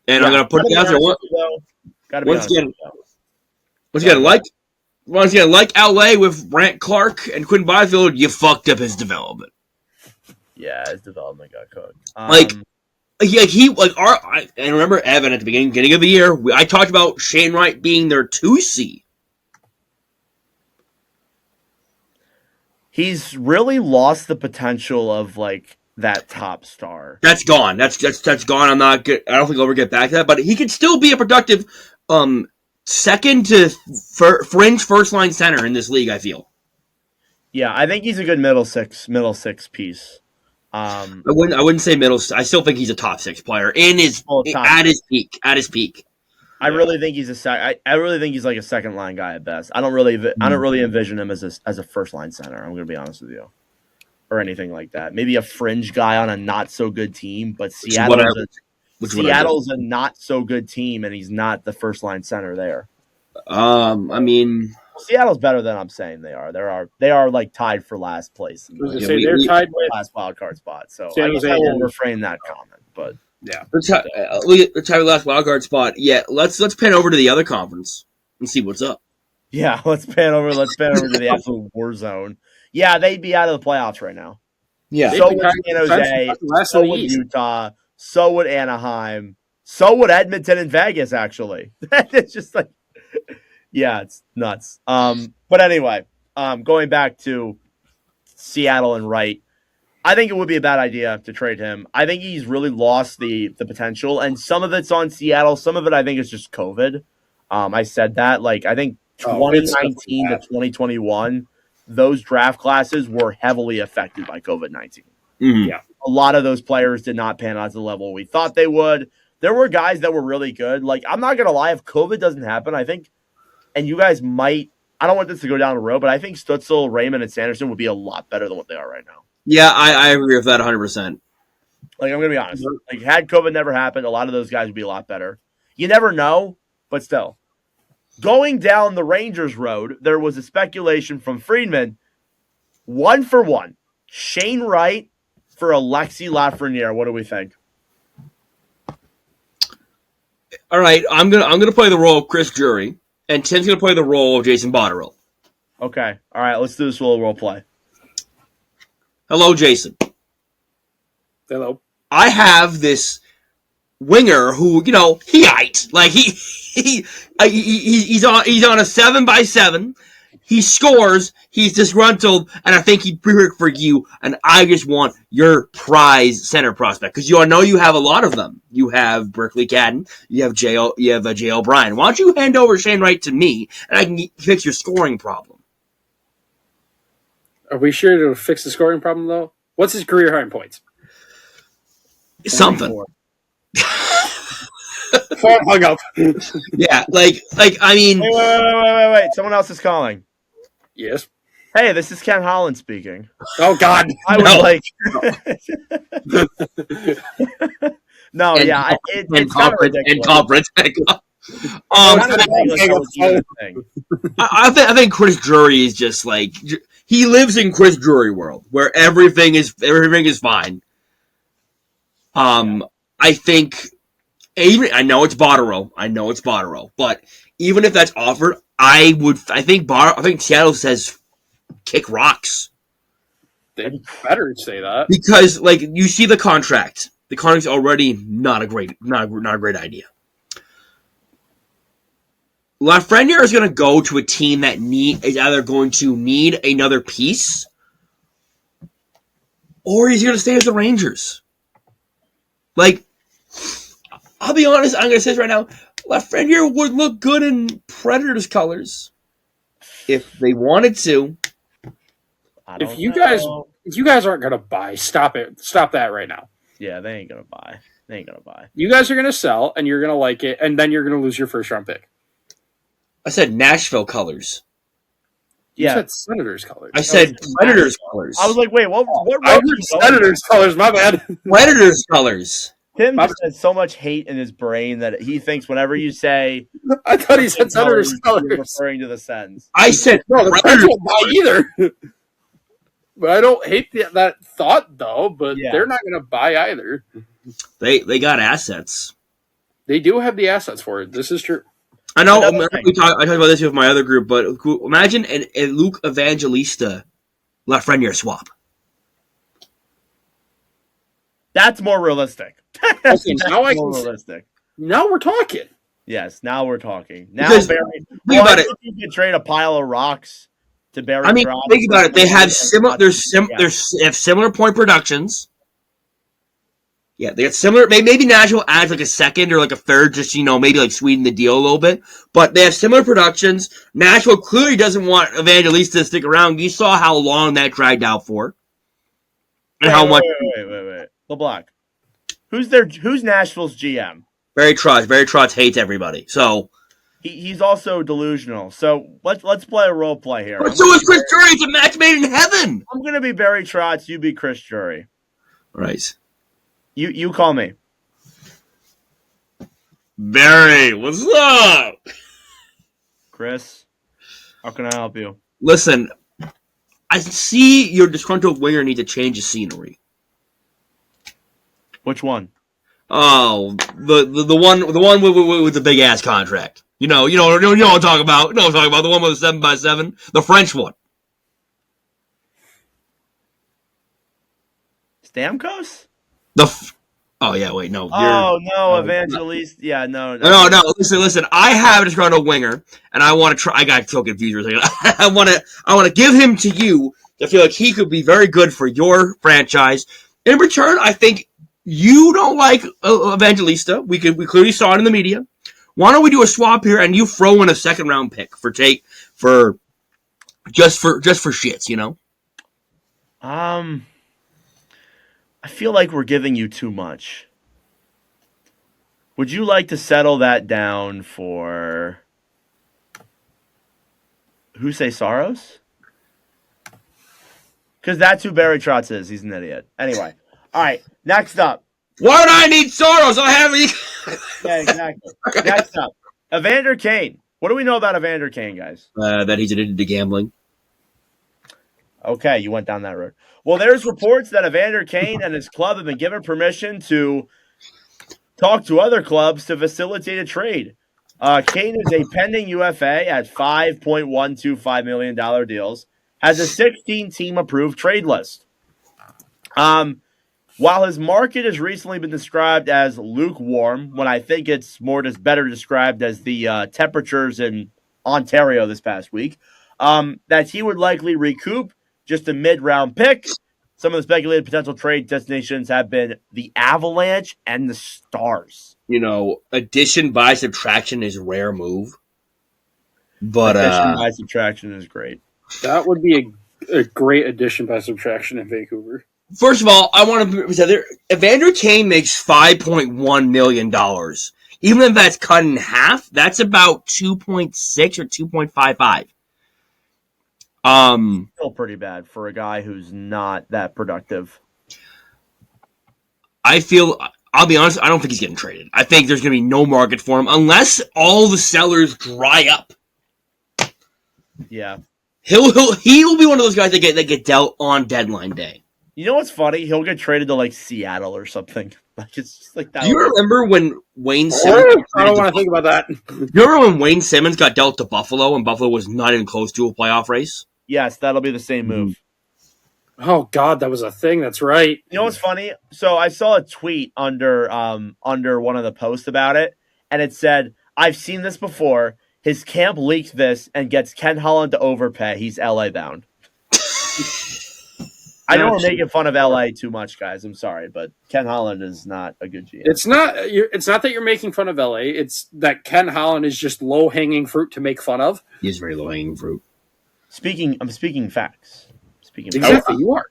And I'm going to put it out there. Once again, like LA with Brant Clark and Quinn Byfield, you fucked up his development. Yeah, his development got cooked. And remember Evan at the beginning of the year, I talked about Shane Wright being their 2C. He's really lost the potential of like that top star. That's gone. That's gone. I don't think he'll ever get back to that, but he could still be a productive second to fringe first line center in this league, I feel. Yeah, I think he's a good middle six piece. I wouldn't say middle. I still think he's a top 6 player at his peak. I really think he's I really think he's like a second line guy at best. I don't really envision him as a first line center. I'm going to be honest with you, or anything like that. Maybe a fringe guy on a not so good team, but Seattle's a not so good team, and he's not the first line center there. I mean, Seattle's better than I'm saying they are. They are like tied for last place. They're tied with last wild card spot. So I will reframe that comment, but. Yeah, let's have the last wildcard spot. Yeah, let's pan over to the other conference and see what's up. Yeah, let's pan over to the absolute war zone. Yeah, they'd be out of the playoffs right now. Yeah, so would San Jose, so would Utah, so would Anaheim, so would Edmonton and Vegas. Actually, it's just like, yeah, it's nuts. But anyway, going back to Seattle and Wright. I think it would be a bad idea to trade him. I think he's really lost the potential, and some of it's on Seattle. Some of it, I think, is just COVID. I said that. Like, I think 2019 to 2021, those draft classes were heavily affected by COVID-19. Mm-hmm. Yeah, a lot of those players did not pan out to the level we thought they would. There were guys that were really good. Like, I'm not going to lie, if COVID doesn't happen, I think, and you guys might, I don't want this to go down the road, but I think Stützle, Raymond, and Sanderson would be a lot better than what they are right now. Yeah, I agree with that 100%. Like, I'm going to be honest. Like, had COVID never happened, a lot of those guys would be a lot better. You never know, but still. Going down the Rangers road, there was a speculation from Friedman, 1-for-1. Shane Wright for Alexis Lafreniere. What do we think? All right, I'm gonna play the role of Chris Drury, and Tim's gonna play the role of Jason Botterill. Okay. All right, let's do this little role play. Hello, Jason. Hello. I have this winger who, he's on a 7x7. He scores. He's disgruntled, and I think he'd perfect for you. And I just want your prize center prospect because you know you have a lot of them. You have Berkeley Cadden. You have Jay O'Brien. Why don't you hand over Shane Wright to me, and I can fix your scoring problem? Are we sure to fix the scoring problem, though? What's his career high in points? Something. Hung up. Yeah, I mean... Wait. Someone else is calling. Yes. Hey, this is Ken Holland speaking. Oh, God. I was like... No, yeah. It's kind of ridiculous. I think Chris Drury is just like... He lives in Chris Drury world, where everything is fine. I think... I know it's Botterill, but even if that's offered, I think Seattle says kick rocks. They better say that. Because, you see the contract. the contract's already not a great idea. Lafreniere is going to go to a team that is either going to need another piece, or he's going to stay as the Rangers. Like, I'll be honest, I'm going to say this right now. Lafreniere would look good in Predators colors if they wanted to. If you guys aren't gonna buy, stop it. Stop that right now. Yeah, they ain't gonna buy. You guys are gonna sell, and you're gonna like it, and then you're gonna lose your first round pick. I said Nashville colors. You said Senators colors. I said Predators colors. I was like, wait, what I heard Senators colors. My bad. Predators colors. Tim just has so much hate in his brain that he thinks whenever you say, I thought he said Senators you're colors. referring to the Sens. I said No, the Sens Predators. won't buy either. But I don't hate that thought though. But Yeah. they're not gonna buy either. They got assets. They do have the assets for it. This is true. I know. I Another thing. talked about this with my other group, but imagine a Luke Evangelista Lafreniere swap. That's more realistic. Okay, That's now I more can. realistic. Now we're talking. Yes, now we're talking. Now Because- Barry. Think about I it. think you can trade a pile of rocks to Barry. I mean, Trotz. think about it. They have similar. Yeah. They have similar point productions. Yeah, they got similar. Maybe Nashville adds like a second or like a third, just maybe like sweeten the deal a little bit. But they have similar productions. Nashville clearly doesn't want Evangelista to stick around. You saw how long that dragged out for, and how much. Wait. LeBlanc. Who's Nashville's GM? Barry Trotz hates everybody. So. He's also delusional. So let's play a role play here. But so is Chris Drury. It's a match made in heaven. I'm gonna be Barry Trotz. You be Chris Drury. Right. You call me. Barry, what's up? Chris, how can I help you? Listen, I see your disgruntled winger need to change the scenery. Which one? Oh, the one with the big ass contract. You know what I'm talking about. You know what I'm talking about. The one with the 7x7, the French one. Stamkos? Oh yeah, wait, no. Oh no, Evangelista. Yeah, no. No. Listen. I have a disgruntled winger, and I want to try. I got so confused for a second. I want to give him to you. I feel like he could be very good for your franchise. In return, I think you don't like Evangelista. We clearly saw it in the media. Why don't we do a swap here, and you throw in a second round pick for just for shits, I feel like we're giving you too much. Would you like to settle that down for Jose Saros? Because that's who Barry Trotz is. He's an idiot. Anyway. All right. Next up. Why would I need Soros? I have Yeah, exactly. Next up. Evander Kane. What do we know about Evander Kane, guys? that he's addicted to gambling. Okay, you went down that road. Well, there's reports that Evander Kane and his club have been given permission to talk to other clubs to facilitate a trade. Kane is a pending UFA at $5.125 million deals, has a 16-team approved trade list. While his market has recently been described as lukewarm, when I think it's better described as the temperatures in Ontario this past week, that he would likely recoup just a mid-round pick. Some of the speculated potential trade destinations have been the Avalanche and the Stars. Addition by subtraction is a rare move. But Addition by subtraction is great. That would be a great addition by subtraction in Vancouver. First of all, I want to say there, Evander Kane makes $5.1 million. Even if that's cut in half, that's about 2.6 or 2.55. Still pretty bad for a guy who's not that productive. I'll be honest, I don't think he's getting traded. I think there's going to be no market for him unless all the sellers dry up. Yeah. He will be one of those guys that get dealt on deadline day. You know what's funny? He'll get traded to like Seattle or something. Like it's just like that. Do you remember when Wayne Simmons? I don't want to think about that. You remember when Wayne Simmons got dealt to Buffalo and Buffalo was not even close to a playoff race? Yes, that'll be the same move. Oh God, that was a thing. That's right. You know what's funny? So I saw a tweet under one of the posts about it, and it said, "I've seen this before. His camp leaked this and gets Ken Holland to overpay. He's LA bound." I know we're making fun of LA too much, guys. I'm sorry, but Ken Holland is not a good GM. It's not. It's not that you're making fun of LA. It's that Ken Holland is just low hanging fruit to make fun of. He is very low hanging fruit. I'm speaking facts. Exactly, you are.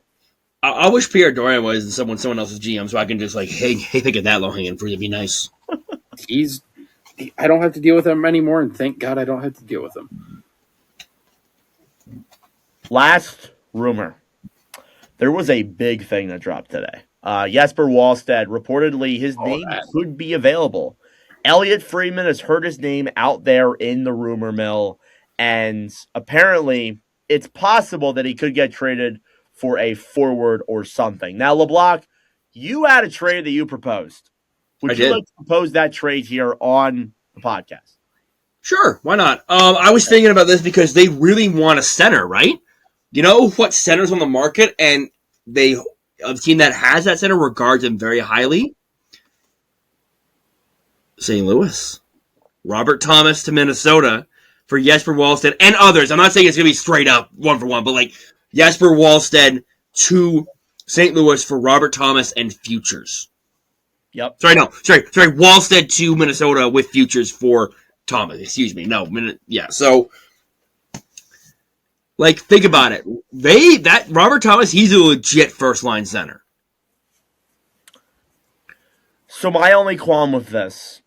I wish Pierre Dorian was someone else's GM, so I can just like, hey, think of that low hanging fruit. It'd be nice. I don't have to deal with him anymore, and thank God I don't have to deal with him. Last rumor. There was a big thing that dropped today. Jesper Wallstedt, reportedly his name could be available. Elliot Friedman has heard his name out there in the rumor mill, and apparently it's possible that he could get traded for a forward or something. Now, LeBlanc, you had a trade that you proposed. Would you like to propose that trade here on the podcast? Sure, why not? I was thinking about this because they really want a center, right? You know what center's on the market, and a team that has that center regards him very highly? St. Louis. Robert Thomas to Minnesota for Jesper Wallstedt and others. I'm not saying it's going to be straight up one for one, but like Jesper Wallstedt to St. Louis for Robert Thomas and futures. Yep. Sorry. Wallstedt to Minnesota with futures for Thomas. Excuse me. Yeah. So, like, think about it. That Robert Thomas, he's a legit first line center. So my only qualm with this.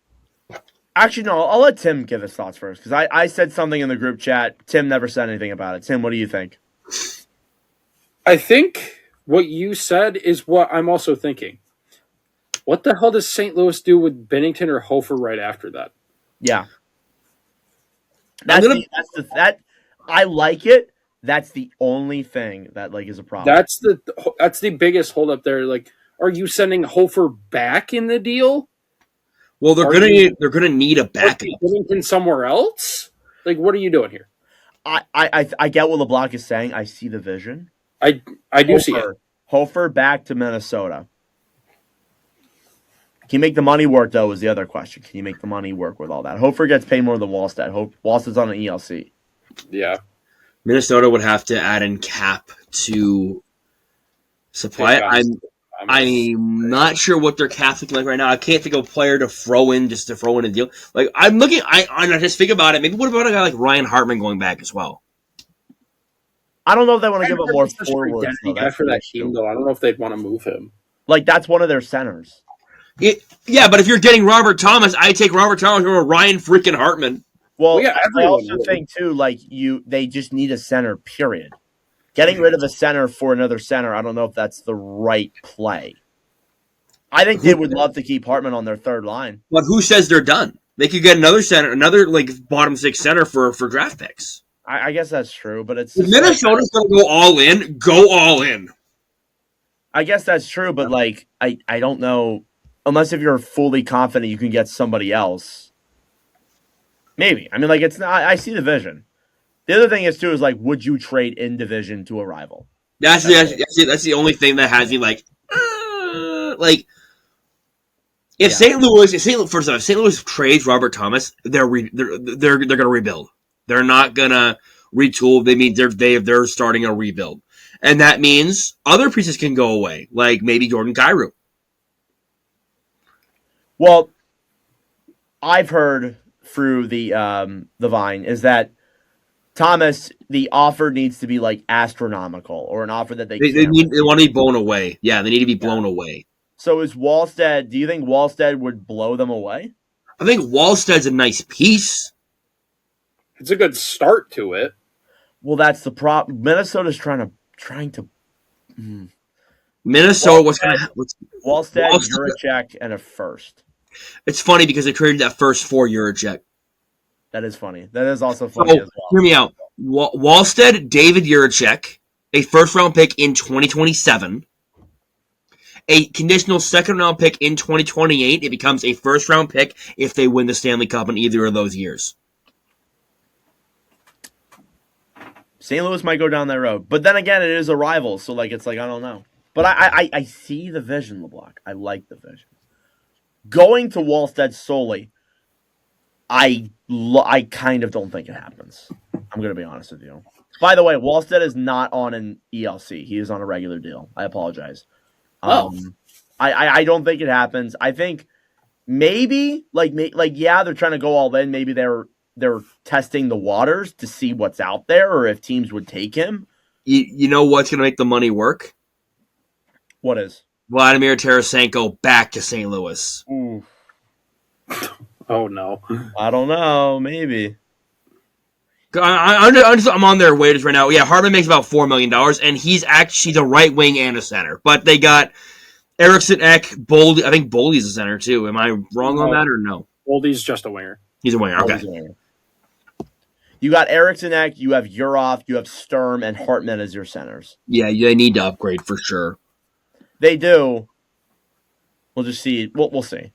Actually, no, I'll let Tim give his thoughts first, because I said something in the group chat. Tim never said anything about it. Tim, what do you think? I think what you said is what I'm also thinking. What the hell does St. Louis do with Bennington or Hofer right after that? Yeah. I like it. That's the only thing that like is a problem. That's the biggest holdup there. Like, are you sending Hofer back in the deal? Well, they're gonna need a backup. Bennington somewhere else? Like, what are you doing here? I get what LeBlanc is saying. I see the vision. I do see it. Hofer back to Minnesota. Can you make the money work, though, is the other question. Can you make the money work with all that? Hofer gets paid more than Wallstedt. Wallstedt's on an ELC. Yeah. Minnesota would have to add in cap to supply it. I'm not sure what their cap's looking like right now. I can't think of a player to throw in a deal. Like, I'm looking, I just think about it. Maybe what about a guy like Ryan Hartman going back as well? I don't know if they want to give up more forwards. Guy for that team, though. I don't know if they'd want to move him. Like, that's one of their centers. Yeah, but if you're getting Robert Thomas, I take Robert Thomas over Ryan freaking Hartman. Well, yeah, I also think too, like they just need a center. Period. Getting rid of a center for another center, I don't know if that's the right play. I think they would love to keep Hartman on their third line. But who says they're done? They could get another center, another like bottom six center for draft picks. I guess that's true, but it's Minnesota's going to go all in. Go all in. I guess that's true, but like I don't know. Unless if you're fully confident you can get somebody else. Maybe. I mean, like, it's not. I see the vision. The other thing is, too, is, like, would you trade in division to a rival? That's the only thing that has me, like, if St. Louis trades Robert Thomas, they're going to rebuild. They're not going to retool. They mean they're starting a rebuild. And that means other pieces can go away, like maybe Jordan Kyrou. Well, I've heard through the Vine is that Thomas, the offer needs to be like astronomical, or an offer that they want to be blown away. Yeah, they need to be blown away. So is Wallstedt? Do you think Wallstedt would blow them away? I think Wallstedt's a nice piece. It's a good start to it. Well, that's the problem. Minnesota's trying to. Minnesota was Wallstedt, Juracek, and a first. It's funny because they traded that first for Juracek. That is funny. That is also funny as well. Hear me out. Wallstedt, David Juracek, a first-round pick in 2027, a conditional second-round pick in 2028. It becomes a first-round pick if they win the Stanley Cup in either of those years. St. Louis might go down that road. But then again, it is a rival, so like it's like I don't know. But I see the vision, LeBlanc. I like the vision. Going to Wallstedt solely, I kind of don't think it happens. I'm going to be honest with you. By the way, Wallstedt is not on an ELC. He is on a regular deal. I apologize. I don't think it happens. I think maybe yeah, they're trying to go all in. Maybe they're testing the waters to see what's out there or if teams would take him. You know what's going to make the money work? What is? Vladimir Tarasenko back to St. Louis. Ooh. Oh, no. I don't know. Maybe. I'm on their wages right now. Yeah, Hartman makes about $4 million, and he's a right wing and a center. But they got Eriksson Ek, Boldy. I think Boldy's a center, too. Am I wrong on that or no? Boldy's just a winger. He's a winger. Okay. You got Eriksson Ek, you have Urov, you have Sturm, and Hartman as your centers. Yeah, they need to upgrade for sure. They do. We'll just see. We'll see.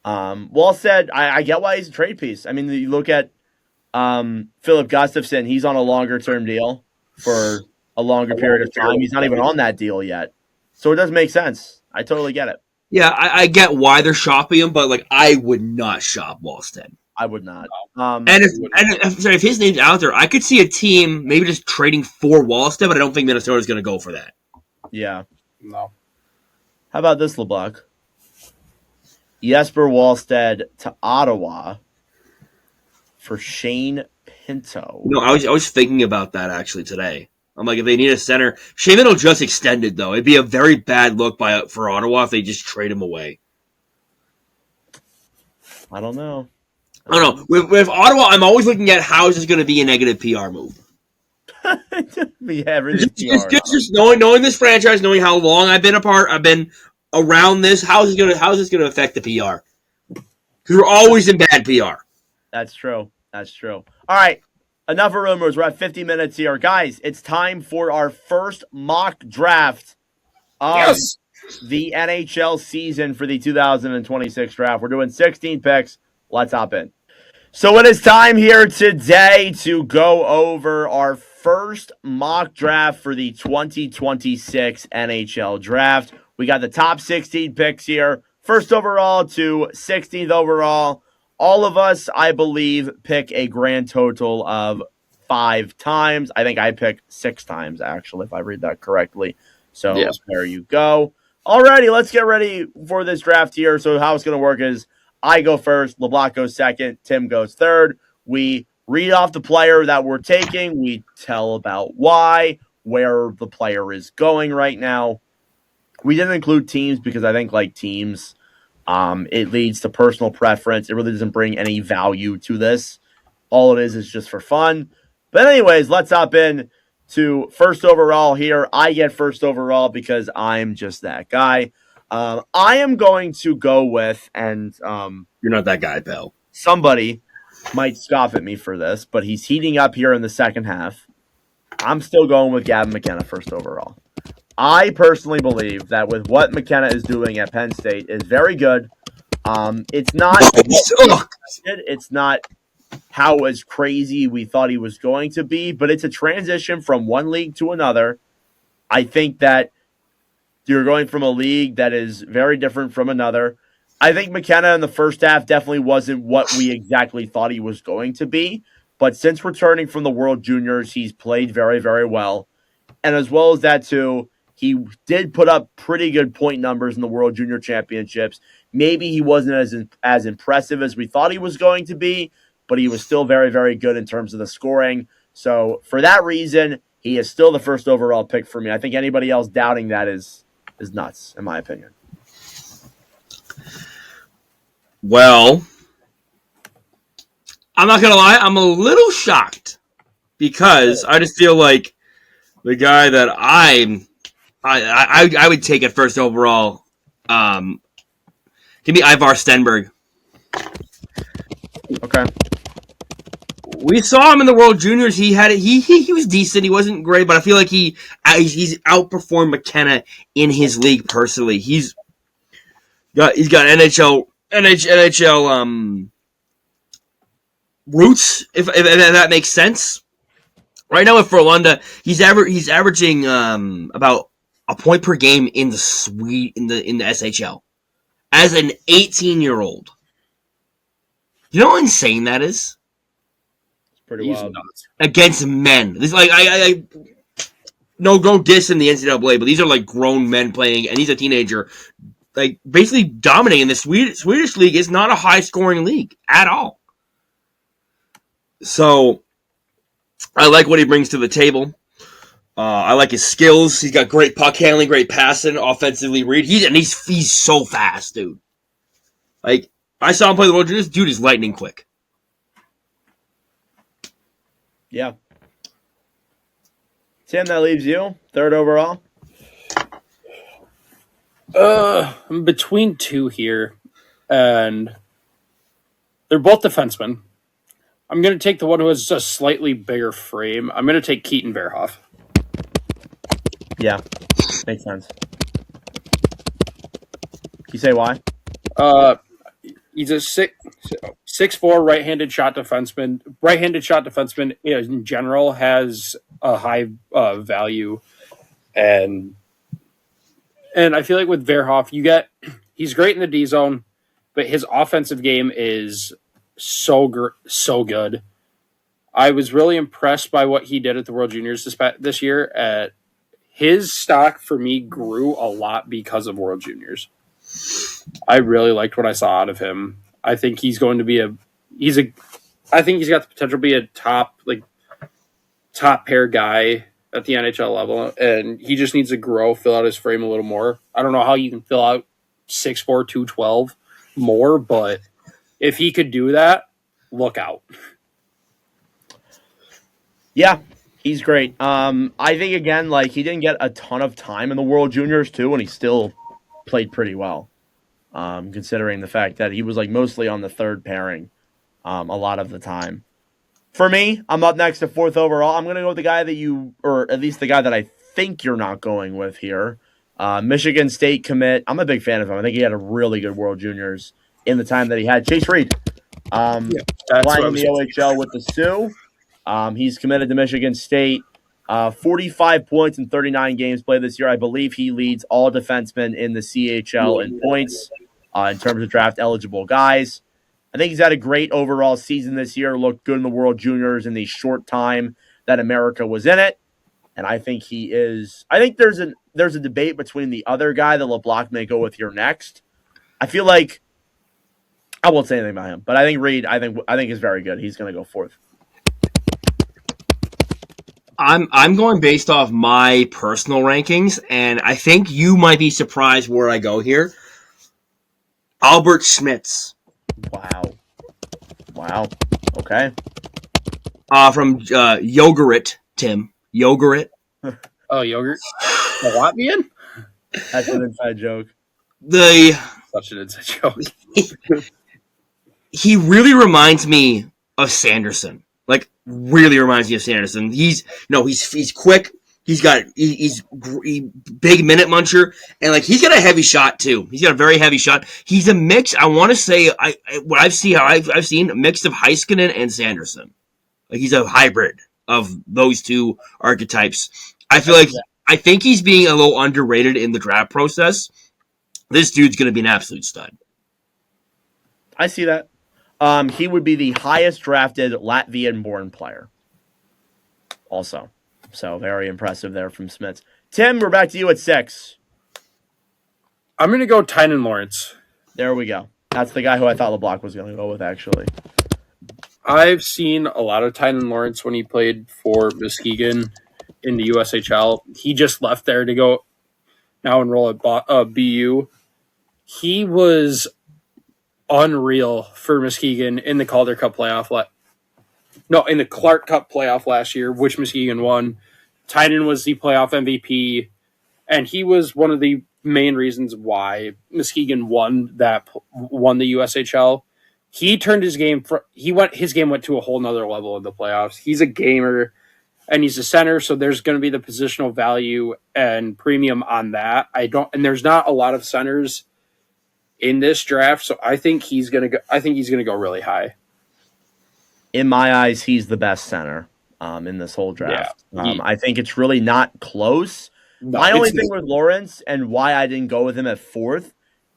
Wallstedt, I get why he's a trade piece. I mean, you look at Philip Gustafsson. He's on a longer-term deal for a longer period of time. He's not even on that deal yet. So it does make sense. I totally get it. Yeah, I get why they're shopping him, but like I would not shop Wallstedt. I would not. If his name's out there, I could see a team maybe just trading for Wallstedt, but I don't think Minnesota's going to go for that. Yeah. No. How about this, LeBlanc? Jesper Wallstedt to Ottawa for Shane Pinto. No, I was thinking about that actually today. I'm like, if they need a center, Shane Pinto just extended though. It'd be a very bad look for Ottawa if they just trade him away. I don't know. I don't know. With Ottawa, I'm always looking at how is this going to be a negative PR move. Just knowing this franchise, knowing how long I've been around this. How is this going to affect the PR? Because we're always in bad PR. That's true. All right, enough of rumors. We're at 50 minutes here, guys. It's time for our first mock draft of the NHL season for the 2026 draft. We're doing 16 picks. Let's hop in. So it is time here today to go over our first mock draft for the 2026 NHL draft. We got the top 16 picks here. First overall to 16th overall. All of us, I believe, pick a grand total of 5 times. I think I pick 6 times, actually, if I read that correctly. So There you go. Alrighty, let's get ready for this draft here. So how it's going to work is I go first, LeBlanc goes second, Tim goes third. We read off the player that we're taking. We tell about why, where the player is going right now. We didn't include teams because I think like teams, it leads to personal preference. It really doesn't bring any value to this. All it is just for fun. But anyways, let's hop in to first overall here. I get first overall because I'm just that guy. I am going to go with, and you're not that guy, pal. Somebody might scoff at me for this, but he's heating up here in the second half. I'm still going with Gavin McKenna first overall. I personally believe that with what McKenna is doing at Penn State is very good. It's not how as crazy we thought he was going to be, but it's a transition from one league to another. I think that you're going from a league that is very different from another. I think McKenna in the first half definitely wasn't what we exactly thought he was going to be. But since returning from the World Juniors, he's played very, very well. And as well as that, too, he did put up pretty good point numbers in the World Junior Championships. Maybe he wasn't as impressive as we thought he was going to be, but he was still very, very good in terms of the scoring. So for that reason, he is still the first overall pick for me. I think anybody else doubting that is nuts, in my opinion. Well, I'm not going to lie. I'm a little shocked because I just feel like the guy that I would take at first overall, give me Ivar Stenberg. Okay. We saw him in the World Juniors. He was decent. He wasn't great, but I feel like he's outperformed McKenna in his league personally. He's got NHL roots, if that makes sense. Right now with Frölunda, he's averaging about a point per game in the in the SHL as an 18-year-old. You know how insane that is? It's pretty He's wild. nuts. Against men. This like I no diss in the NCAA, but these are like grown men playing, and he's a teenager, like basically dominating. The Swedish league is not a high scoring league at all. So I like what he brings to the table. I like his skills. He's got great puck handling, great passing, offensively read. He's so fast, dude. Like I saw him play the World Juniors. Dude is lightning quick. Yeah. Tim, that leaves you third overall. I'm between two here, and they're both defensemen. I'm going to take the one who has a slightly bigger frame. I'm going to take Keaton Verhoff. Yeah, makes sense. Can you say why? He's a 6'4" right-handed shot defenseman. Right-handed shot defenseman in general has a high value, and I feel like with Verhoff, he's great in the D zone, but his offensive game is so good. I was really impressed by what he did at the World Juniors this year. His stock for me grew a lot because of World Juniors. I really liked what I saw out of him. I think he's going to be I think he's got the potential to be a top pair guy at the NHL level, and he just needs to fill out his frame a little more. I don't know how you can fill out 6'4", 212 more, but if he could do that, look out. Yeah, he's great. I think again, like he didn't get a ton of time in the World Juniors too, and he still played pretty well. Considering the fact that he was like mostly on the third pairing, a lot of the time. For me, I'm up next to fourth overall. I'm gonna go with the guy or at least the guy that I think you're not going with here. Michigan State commit. I'm a big fan of him. I think he had a really good World Juniors in the time that he had. Chase Reed, playing in the OHL with the Sioux. He's committed to Michigan State. 45 points in 39 games played this year. I believe he leads all defensemen in the CHL in points in terms of draft eligible guys. I think he's had a great overall season this year. Looked good in the World Juniors in the short time that America was in it. And I think he is. I think there's a debate between the other guy that LeBlanc may go with here next. I feel like I won't say anything about him, but I think Reed. I think is very good. He's going to go fourth. I'm going based off my personal rankings, and I think you might be surprised where I go here. Albert Schmitz. Wow. Okay. From Yogurt, Tim. Yogurt. Oh, yogurt? The Latvian? That's an inside joke. Such an inside joke. He really reminds me of Sanderson. Like, really reminds me of Sanderson. He's quick. He's big minute muncher, and like he's got a heavy shot too. He's got a very heavy shot. He's a mix. I want to say I've seen a mix of Heiskanen and Sanderson. Like he's a hybrid of those two archetypes. I think he's being a little underrated in the draft process. This dude's going to be an absolute stud. I see that. He would be the highest drafted Latvian-born player. Also. So very impressive there from Smits. Tim, we're back to you at 6. I'm going to go Tynan Lawrence. There we go. That's the guy who I thought LeBlanc was going to go with, actually. I've seen a lot of Tynan Lawrence when he played for Muskegon in the USHL. He just left there to go now enroll at BU. He was unreal for Muskegon in the Calder Cup playoff. In the Clark Cup playoff last year, which Muskegon won. Tynan was the playoff MVP, and he was one of the main reasons why Muskegon won the USHL. He turned his game. His game went to a whole nother level in the playoffs. He's a gamer, and he's a center, so there's going to be the positional value and premium on that. And there's not a lot of centers in this draft, so I think he's going to go. I think he's going to go really high. In my eyes, he's the best center in this whole draft. Yeah. I think it's really not close. No, My only it's thing with Lawrence and why I didn't go with him at 4th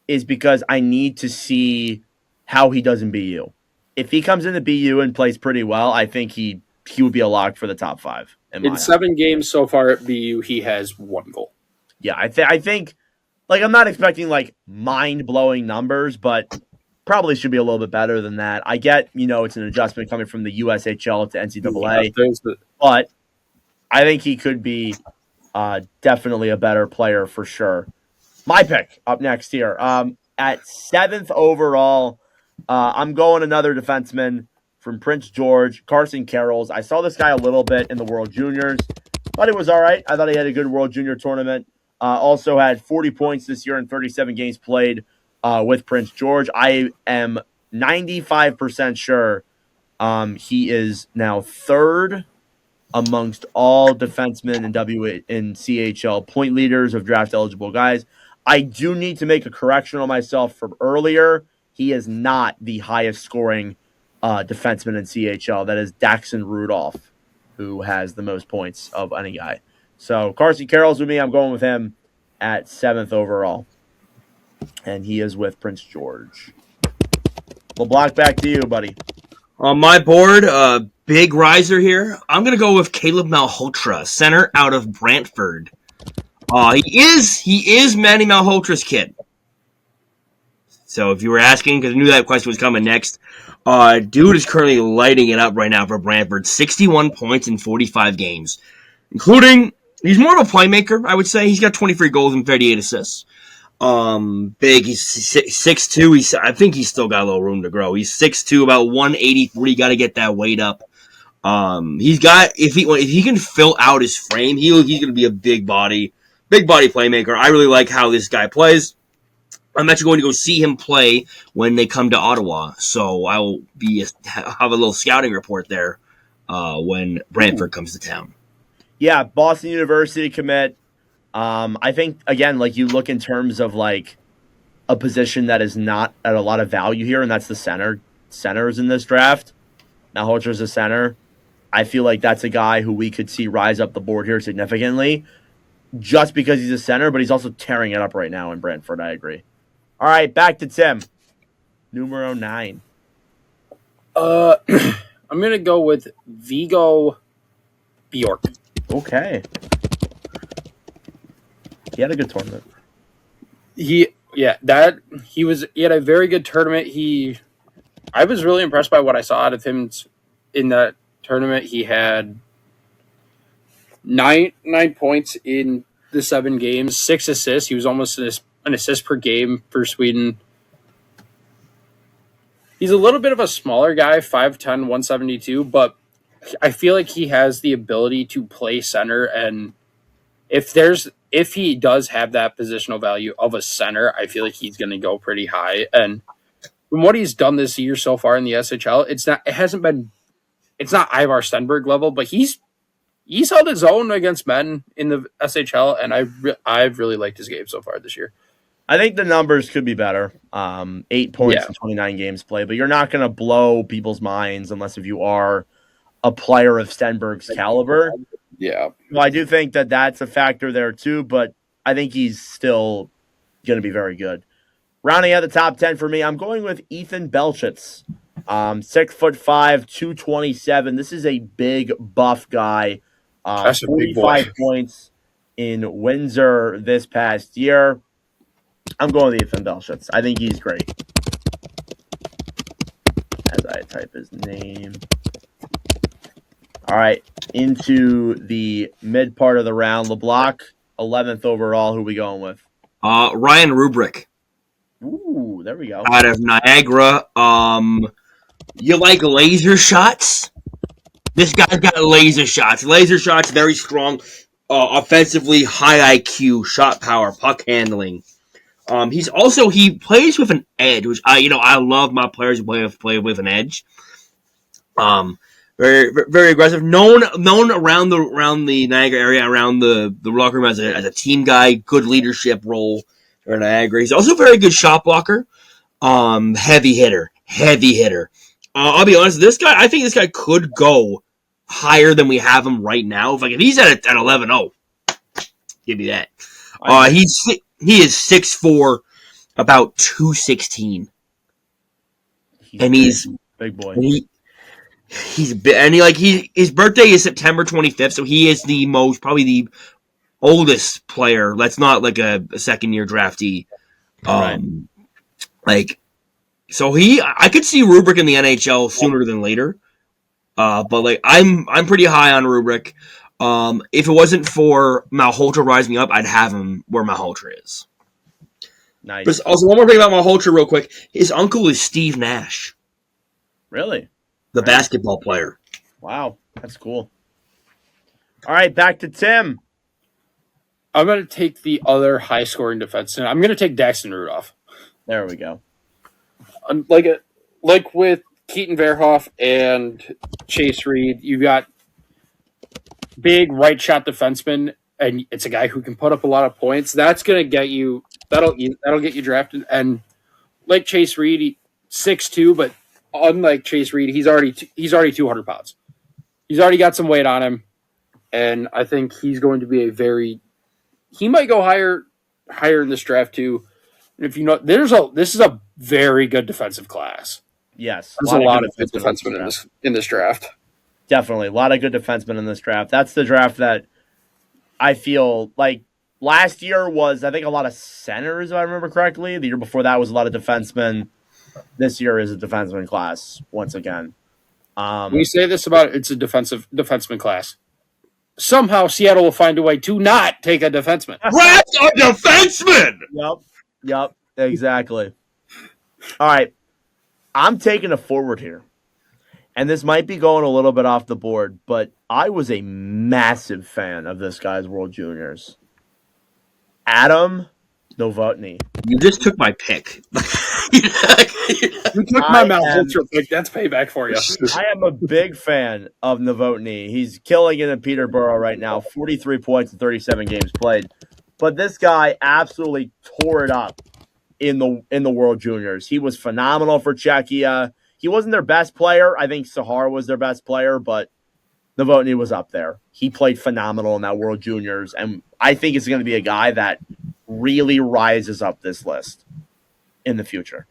is because I need to see how he does in BU. If he comes into BU and plays pretty well, I think he would be a lock for the top 5. in 7 games so far at BU, he has 1 goal. Yeah, I think like I'm not expecting like mind-blowing numbers, but probably should be a little bit better than that. I get, it's an adjustment coming from the USHL to NCAA, but I think he could be definitely a better player for sure. My pick up next here. At 7th overall, I'm going another defenseman from Prince George, Carson Carrolls. I saw this guy a little bit in the World Juniors. Thought he was all right. I thought he had a good World Junior tournament. Also had 40 points this year in 37 games played with Prince George. I am 95% sure he is now 3rd amongst all defensemen in CHL point leaders of draft eligible guys. I do need to make a correction on myself from earlier. He is not the highest scoring defenseman in CHL. That is Daxon Rudolph, who has the most points of any guy. So Carson Carroll's with me. I'm going with him at 7th overall. And he is with Prince George. LeBlanc, back to you, buddy. On my board, big riser here. I'm going to go with Caleb Malhotra, center out of Brantford. He is Manny Malhotra's kid. So if you were asking, because I knew that question was coming next, dude is currently lighting it up right now for Brantford. 61 points in 45 games, including, he's more of a playmaker, I would say. He's got 23 goals and 38 assists. Big, he's 6'2". I think he's still got a little room to grow. He's 6'2", about 183. Got to get that weight up. He's got, if he can fill out his frame, he's going to be a big body playmaker. I really like how this guy plays. I'm actually going to go see him play when they come to Ottawa. So I will have a little scouting report there when Brantford comes to town. Yeah, Boston University commit. I think, again, like you look in terms of like a position that is not at a lot of value here, and that's the centers in this draft. Malhotra's a center. I feel like that's a guy who we could see rise up the board here significantly just because he's a center, but he's also tearing it up right now in Brantford. I agree. All right, back to Tim. Numero 9. I'm going to go with Viggo Bjork. Okay. He had a good tournament. He had a very good tournament. I was really impressed by what I saw out of him in that tournament. He had 9 points in the 7 games, 6 assists. He was almost an assist per game for Sweden. He's a little bit of a smaller guy, 5'10", 172, but I feel like he has the ability to play center, and if he does have that positional value of a center, I feel like he's going to go pretty high. And from what he's done this year so far in the SHL, it's not Ivar Stenberg level, but he's held his own against men in the SHL, and I've really liked his game so far this year. I think the numbers could be better. 8 points in 29 games played, but you're not going to blow people's minds unless if you are a player of Stenberg's caliber. Yeah. Well, I do think that that's a factor there too, but I think he's still going to be very good. Rounding out the top 10 for me, I'm going with Ethan Belchitz. 6'5", 227. This is a big buff guy. That's a big 45 points in Windsor this past year. I'm going with Ethan Belchitz. I think he's great. As I type his name. All right, into the mid part of the round. LeBlanc, 11th overall. Who we going with? Ryan Rubrick. Ooh, there we go. Out of Niagara. You like laser shots? This guy's got laser shots. Laser shots, very strong. Offensively, high IQ, shot power, puck handling. He plays with an edge, which I love my players who play with an edge. Very, very aggressive. Known around the Niagara area, around the locker room as a team guy. Good leadership role for Niagara. He's also a very good shot blocker. Heavy hitter. I'll be honest. I think this guy could go higher than we have him right now. If he's at 11-0, give me that. He is 6'4", about 216, and he's big boy. His birthday is September 25th, so he is probably the oldest player. That's not like a second year draftee. Right. I could see Rubric in the NHL sooner than later. But I'm pretty high on Rubric. If it wasn't for Malhotra rising up, I'd have him where Malhotra is. Nice. But also, one more thing about Malhotra real quick. His uncle is Steve Nash. Really? The basketball player. Wow, that's cool. All right, back to Tim. I'm going to take the other high-scoring defenseman. I'm going to take Daxton Rudolph. There we go. Like with Keaton Verhoff and Chase Reed, you got big right shot defenseman, and it's a guy who can put up a lot of points. That's going to get you. That'll get you drafted. And like Chase Reed, 6'2", but unlike Chase Reed, he's already 200 pounds. He's already got some weight on him, and I think he's going to be he might go higher in this draft too. And if you know, this is a very good defensive class. Yes, there's a lot of good defensemen in this draft. Definitely, a lot of good defensemen in this draft. That's the draft that I feel like last year was, I think, a lot of centers, if I remember correctly. The year before that was a lot of defensemen. This year is a defenseman class once again. We say this about it's a defenseman class. Somehow Seattle will find a way to not take a defenseman. Draft a defenseman! Yep, exactly. All right, I'm taking a forward here. And this might be going a little bit off the board, but I was a massive fan of this guy's World Juniors. Adam Novotny. You just took my pick. You took my Malhotra pick. That's payback for you. I am a big fan of Novotny. He's killing it in Peterborough right now. 43 points in 37 games played. But this guy absolutely tore it up in the World Juniors. He was phenomenal for Czechia. He wasn't their best player. I think Sahar was their best player, but Novotny was up there. He played phenomenal in that World Juniors, and I think it's going to be a guy that really rises up this list in the future.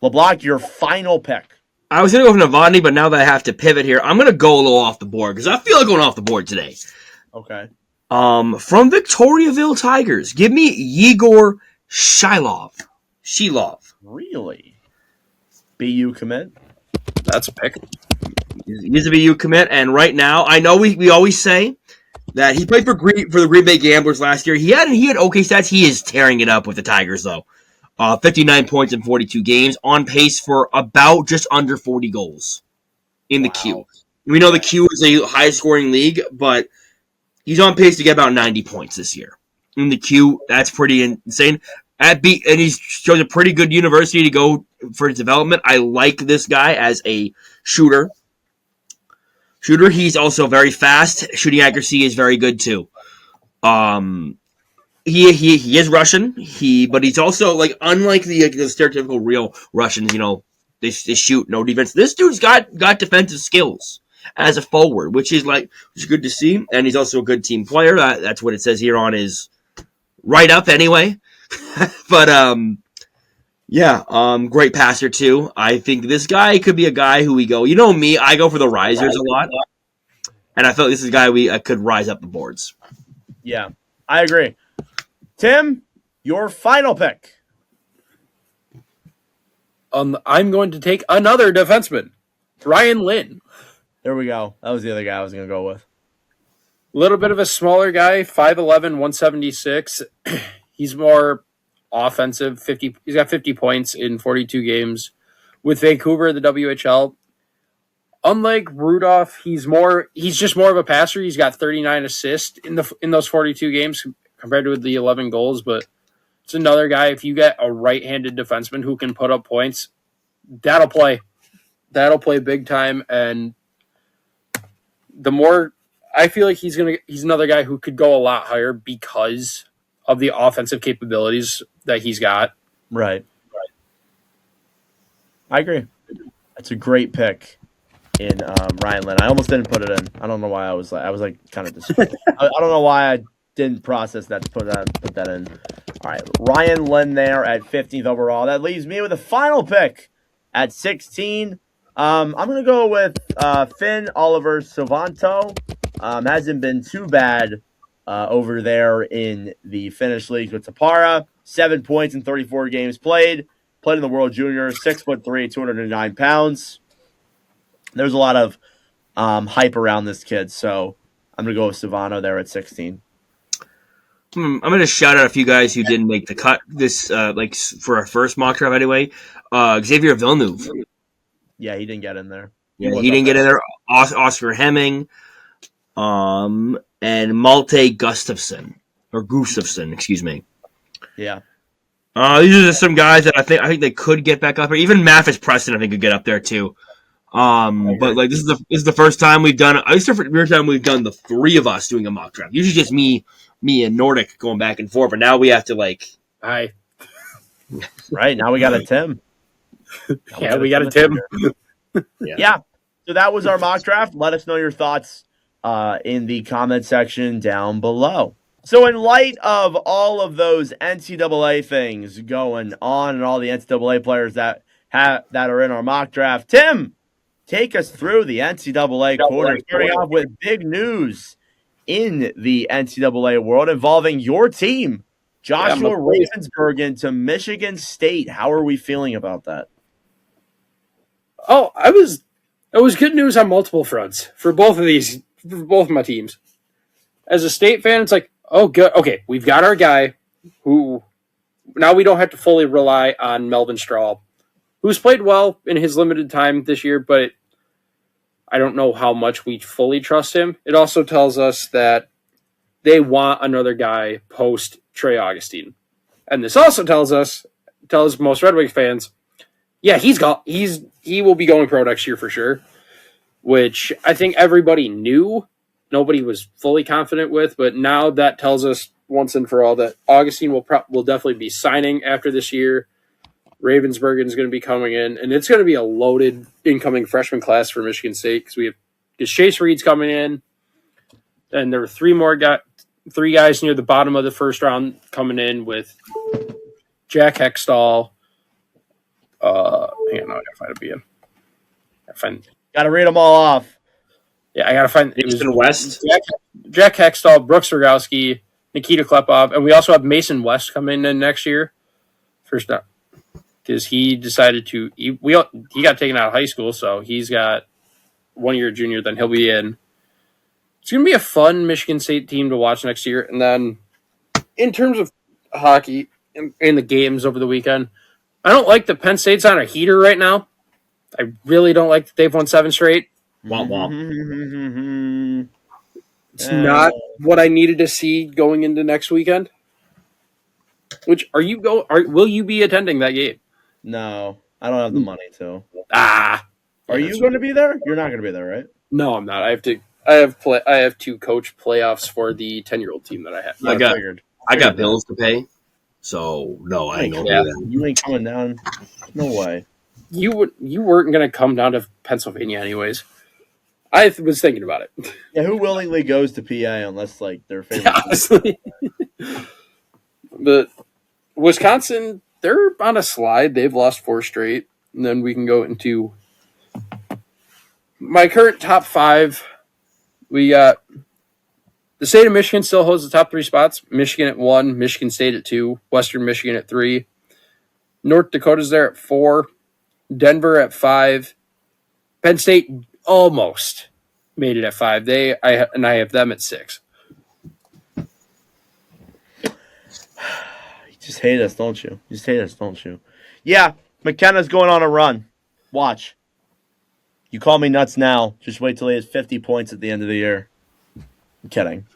LeBlanc, your final pick. I was going to go with Novotny, but now that I have to pivot here, I'm going to go a little off the board because I feel like going off the board today. Okay. From Victoriaville Tigers, give me Yegor Shilov. Really? BU commit? That's a pick. He's a BU commit, and right now, I know we always say that he played for the Green Bay Gamblers last year. He had okay stats. He is tearing it up with the Tigers, though. 59 points in 42 games, on pace for about just under 40 goals in the Q. We know the Q is a high-scoring league, but he's on pace to get about 90 points this year. In the Q, that's pretty insane. And he's shows a pretty good university to go for his development. I like this guy as a shooter. He's also very fast. Shooting accuracy is very good too. He is Russian. But he's also unlike the stereotypical real Russians. They shoot no defense. This dude's got defensive skills as a forward, which is good to see. And he's also a good team player. That's what it says here on his write up anyway. But great passer too. I think this guy could be a guy who we go. You know me, I go for the risers a lot, and I feel like this is a guy we could rise up the boards. Yeah, I agree. Tim, your final pick. I'm going to take another defenseman, Ryan Lynn. There we go. That was the other guy I was going to go with. A little bit of a smaller guy, 5'11", 176. He's more offensive. He's got 50 points in 42 games with Vancouver, the WHL. Unlike Rudolph, he's just more of a passer. He's got 39 assists in those 42 games compared to the 11 goals. But it's another guy. If you get a right-handed defenseman who can put up points, that'll play big time. And the more I feel like he's another guy who could go a lot higher because of the offensive capabilities that he's got. Right. I agree. That's a great pick. in Ryan Lynn. I almost didn't put it in. I don't know why I was like kind of disappointed. I don't know why I didn't process that to put that in. All right, Ryan Lynn there at 15th overall. That leaves me with a final pick at 16. I'm gonna go with Finn Oliver Sovanto. Hasn't been too bad over there in the Finnish leagues with Tappara. 7 points in 34 games played. Played in the World Juniors. 6'3", 209 pounds. There's a lot of hype around this kid, so I'm gonna go with Savano there at 16. I'm going to shout out a few guys who didn't make the cut this, for our first mock draft anyway. Xavier Villeneuve. Yeah, he didn't get in there. Yeah, he didn't get in there. Oscar Hemming, and Malte Gustafsson, excuse me. Yeah. These are just some guys that I think they could get back up here. Even Mathis Preston, I think, could get up there too. But like this is the first time we've done it. It's the first time we've done the three of us doing a mock draft. Usually just me and Nordic going back and forth, but now we have to Hi. Right, now we got a Tim. Yeah, we got a Tim. Yeah. So that was our mock draft. Let us know your thoughts in the comment section down below. So in light of all of those NCAA things going on and all the NCAA players that are in our mock draft, Tim, take us through the NCAA corner, starting off with big news in the NCAA world involving your team, Joshua Ravensburgen to Michigan State. How are we feeling about that? Oh, it was good news on multiple fronts for both of my teams. As a State fan, it's like, oh, good. Okay, we've got our guy who now we don't have to fully rely on Melvin Straub, who's played well in his limited time this year, but I don't know how much we fully trust him. It also tells us that they want another guy post Trey Augustine. And this also tells most Red Wings fans, yeah, he will be going pro next year for sure, which I think everybody knew. Nobody was fully confident with, but now that tells us once and for all that Augustine will definitely be signing after this year. Ravensburgen is going to be coming in, and it's going to be a loaded incoming freshman class for Michigan State because Chase Reed's coming in, and there were three guys near the bottom of the first round coming in with Jack Hextall. Hang on, I gotta find it. Gotta read them all off. Yeah, I gotta find it was in West. Jack Hextall, Brooks Rogowski, Nikita Klepov, and we also have Mason West coming in next year. First up. Because he decided he got taken out of high school, so he's got 1 year junior, then he'll be in. It's going to be a fun Michigan State team to watch next year. And then in terms of hockey in the games over the weekend, I don't like that Penn State's on a heater right now. I really don't like that they've won 7 straight. Womp womp. It's not what I needed to see going into next weekend. Which will you be attending that game? No, I don't have the money to. Are you going to be there? You're not going to be there, right? No, I'm not. I have to coach playoffs for the 10-year-old team that I have. I got bills to pay, so no, I ain't going to do that. You ain't coming down. No way. You weren't going to come down to Pennsylvania anyways. I was thinking about it. Yeah, who willingly goes to PA unless their favorite? Yeah, honestly. But Wisconsin, they're on a slide. They've lost 4 straight. And then we can go into my current top 5. We got the state of Michigan still holds the top 3 spots. Michigan at 1, Michigan State at 2, Western Michigan at 3. North Dakota's there at 4, Denver at 5. Penn State almost made it at 5. I have them at 6. Just hate us, don't you? Yeah, McKenna's going on a run. Watch. You call me nuts now. Just wait till he has 50 points at the end of the year. I'm kidding.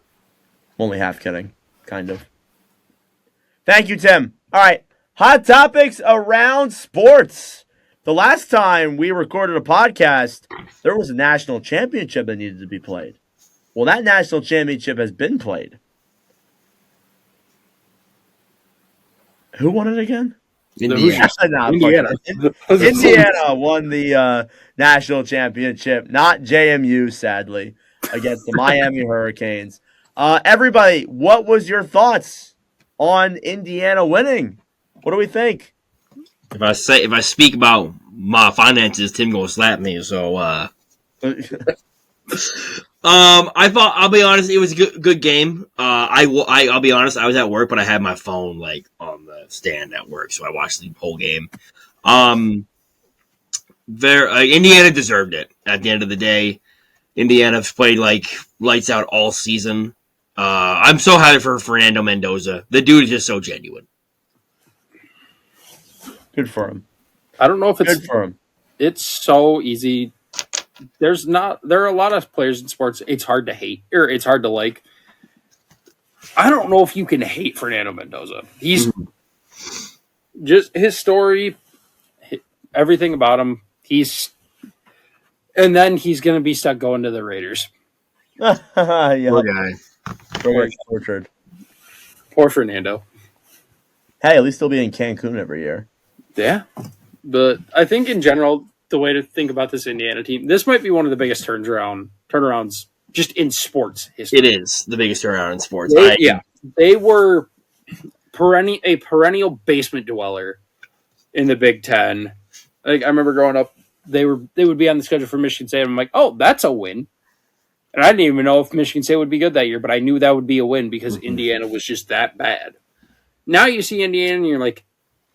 Only half kidding. Kind of. Thank you, Tim. All right. Hot topics around sports. The last time we recorded a podcast, there was a national championship that needed to be played. Well, that national championship has been played. Who won it again? Indiana. Not Indiana. fucking- Indiana won the national championship, not JMU, sadly, against the Miami Hurricanes. Everybody, what was your thoughts on Indiana winning? What do we think? If I speak about my finances, Tim gonna slap me. So I'll be honest, it was a good game. I'll be honest, I was at work, but I had my phone like on the stand at work, so I watched the whole game. Indiana deserved it. At the end of the day, Indiana's played like lights out all season. I'm so happy for Fernando Mendoza. The dude is just so genuine. Good for him. I don't know if Good for him. it's so easy. There are a lot of players in sports it's hard to hate or it's hard to like. I don't know if you can hate Fernando Mendoza. He's just his story, everything about him. And then he's going to be stuck going to the Raiders. Yeah. Poor guy. Poor tortured. Poor Fernando. Hey, at least he'll be in Cancun every year. Yeah. But I think in general, the way to think about this Indiana team, this might be one of the biggest turnarounds just in sports history. It is the biggest turnaround in sports. They were a perennial basement dweller in the Big Ten. Like I remember growing up, they would be on the schedule for Michigan State. And I'm like, oh, that's a win. And I didn't even know if Michigan State would be good that year, but I knew that would be a win because Indiana was just that bad. Now you see Indiana and you're like,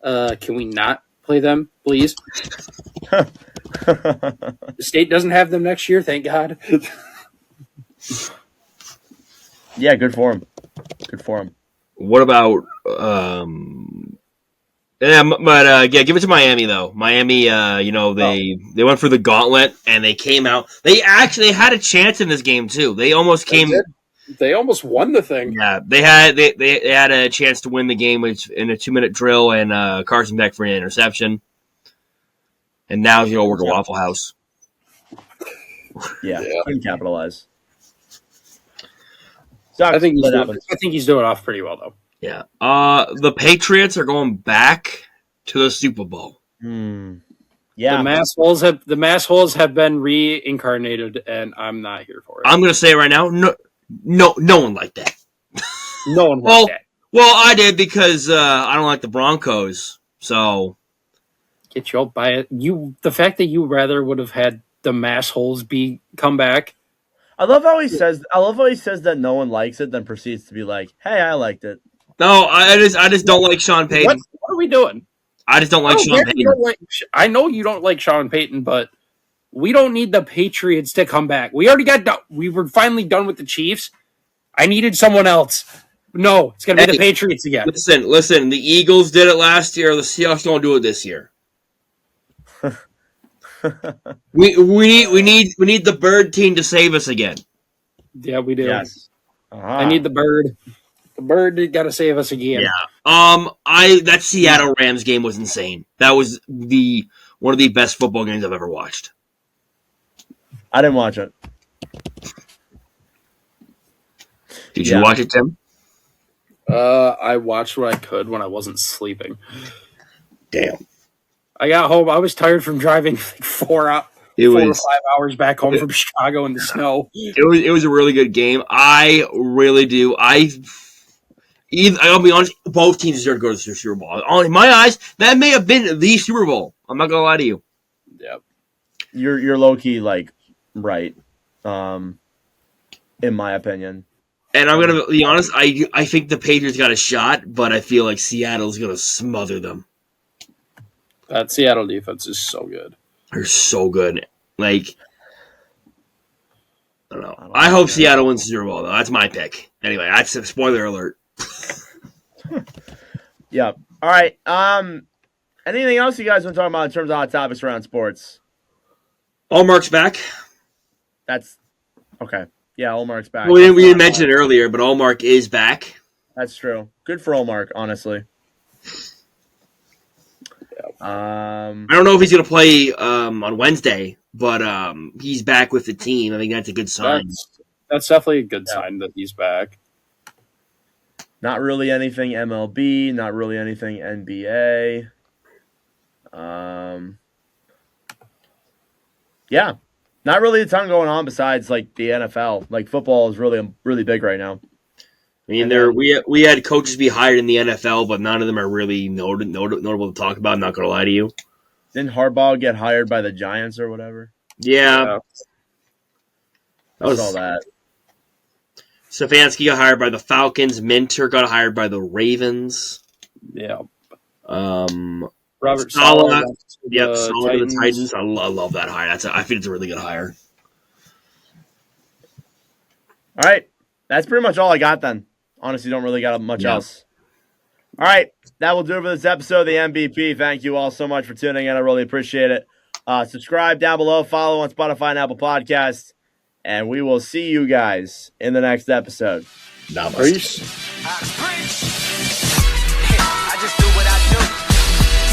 can we not play them, please? The state doesn't have them next year, thank God. Yeah, good for him. Good for him. What about give it to Miami though. Miami, they went for the gauntlet and they came out. They actually had a chance in this game too. They almost came. They almost won the thing. Yeah, they had a chance to win the game in a 2-minute drill and Carson Beck for an interception. And now he's gonna work at Waffle House. Yeah, couldn't capitalize. I think he's doing off pretty well though. Yeah. The Patriots are going back to the Super Bowl. Yeah. The mass holes have been reincarnated, and I'm not here for it. I'm gonna say right now, no one liked that. No one liked that. Well, I did because I don't like the Broncos. So get you by it. The fact that you rather would have had the mass holes come back. I love how he says that no one likes it, then proceeds to be like, "Hey, I liked it." No, I just don't like Sean Payton. What are we doing? I just don't like Sean Payton. I know you don't like Sean Payton, but we don't need the Patriots to come back. We already got done. We were finally done with the Chiefs. I needed someone we No, it's going to be the Patriots again. Listen. The Eagles did it last year. The Seahawks don't do it this year. we need the Bird team to save us again. Yeah, we do. Yes. I need the Bird. The Bird got to save us again. Yeah. That Seattle Rams game was insane. That was one of the best football games I've ever watched. I didn't watch it. Did you watch it, Tim? I watched what I could when I wasn't sleeping. Damn. I got home. I was tired from driving like 4 or 5 hours back home from Chicago in the snow. It was a really good game. I really do. I'll be honest, both teams deserve to go to the Super Bowl. In my eyes, that may have been the Super Bowl. I'm not gonna lie to you. Yep. You're low key like right. In my opinion. And I'm gonna be honest, I think the Patriots got a shot, but I feel like Seattle's gonna smother them. That Seattle defense is so good. They're so good. Like, I don't know. I hope Seattle wins the Super Bowl, though. That's my pick. Anyway, that's a spoiler alert. Yeah. All right. Anything else you guys want to talk about in terms of hot topics around sports? Allmark's back. That's okay. Yeah, Allmark's back. Well, we didn't mention it earlier, but Allmark is back. That's true. Good for Allmark, honestly. I don't know if he's going to play on Wednesday, but he's back with the team. I think that's a good sign. That's definitely a good sign that he's back. Not really anything MLB, not really anything NBA. Yeah, not really a ton going on besides like the NFL. Like football is really big right now. I mean, we had coaches be hired in the NFL, but none of them are really notable to talk about. I'm not going to lie to you. Didn't Harbaugh get hired by the Giants or whatever? Yeah. I saw that. Stefanski got hired by the Falcons. Minter got hired by the Ravens. Yeah. Robert Saleh. Yep, Saleh to the Titans. I love that hire. I think it's a really good hire. All right. That's pretty much all I got then. Honestly, don't really got much else. All right. That will do it for this episode of the MVP. Thank you all so much for tuning in. I really appreciate it. Subscribe down below. Follow on Spotify and Apple Podcasts. And we will see you guys in the next episode. Namaste. I just do what I do.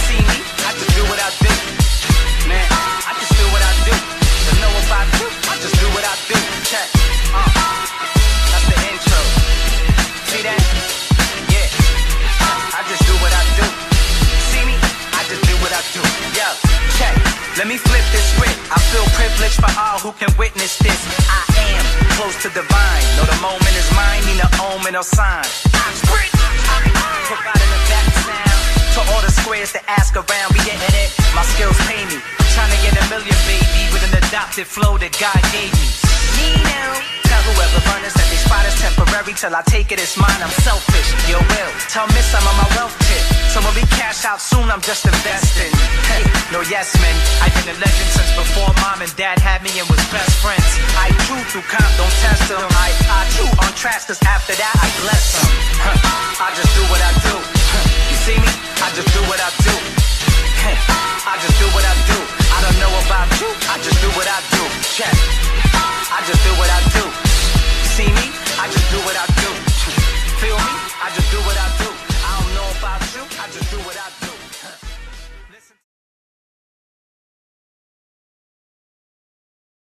See me? I just do what I do. Man, I just do what I do. To know about you, I just do what I do. Check. That's the intro. See that? Yeah. I just do what I do. See me? I just do what I do. Yo, check. Let me flip this script. I feel privileged for all who can witness this. I am close to divine. Know the moment is mine, need an omen or sign. Providing a back sound to all the squares that ask around. Be getting it, my skills pay me. Trying to get a million, baby, with an adopted flow that God gave me. Me now. Tell whoever runners that they spot is temporary till I take it, it's mine. I'm selfish. Your will. Tell Miss I'm on my wealth tip. So when we cash out soon, I'm just investing. Hey, no yes men. I've been a legend since before mom and dad had me and was best friends. I chew through comp, don't test them. I chew on tracks, cause after that I bless them.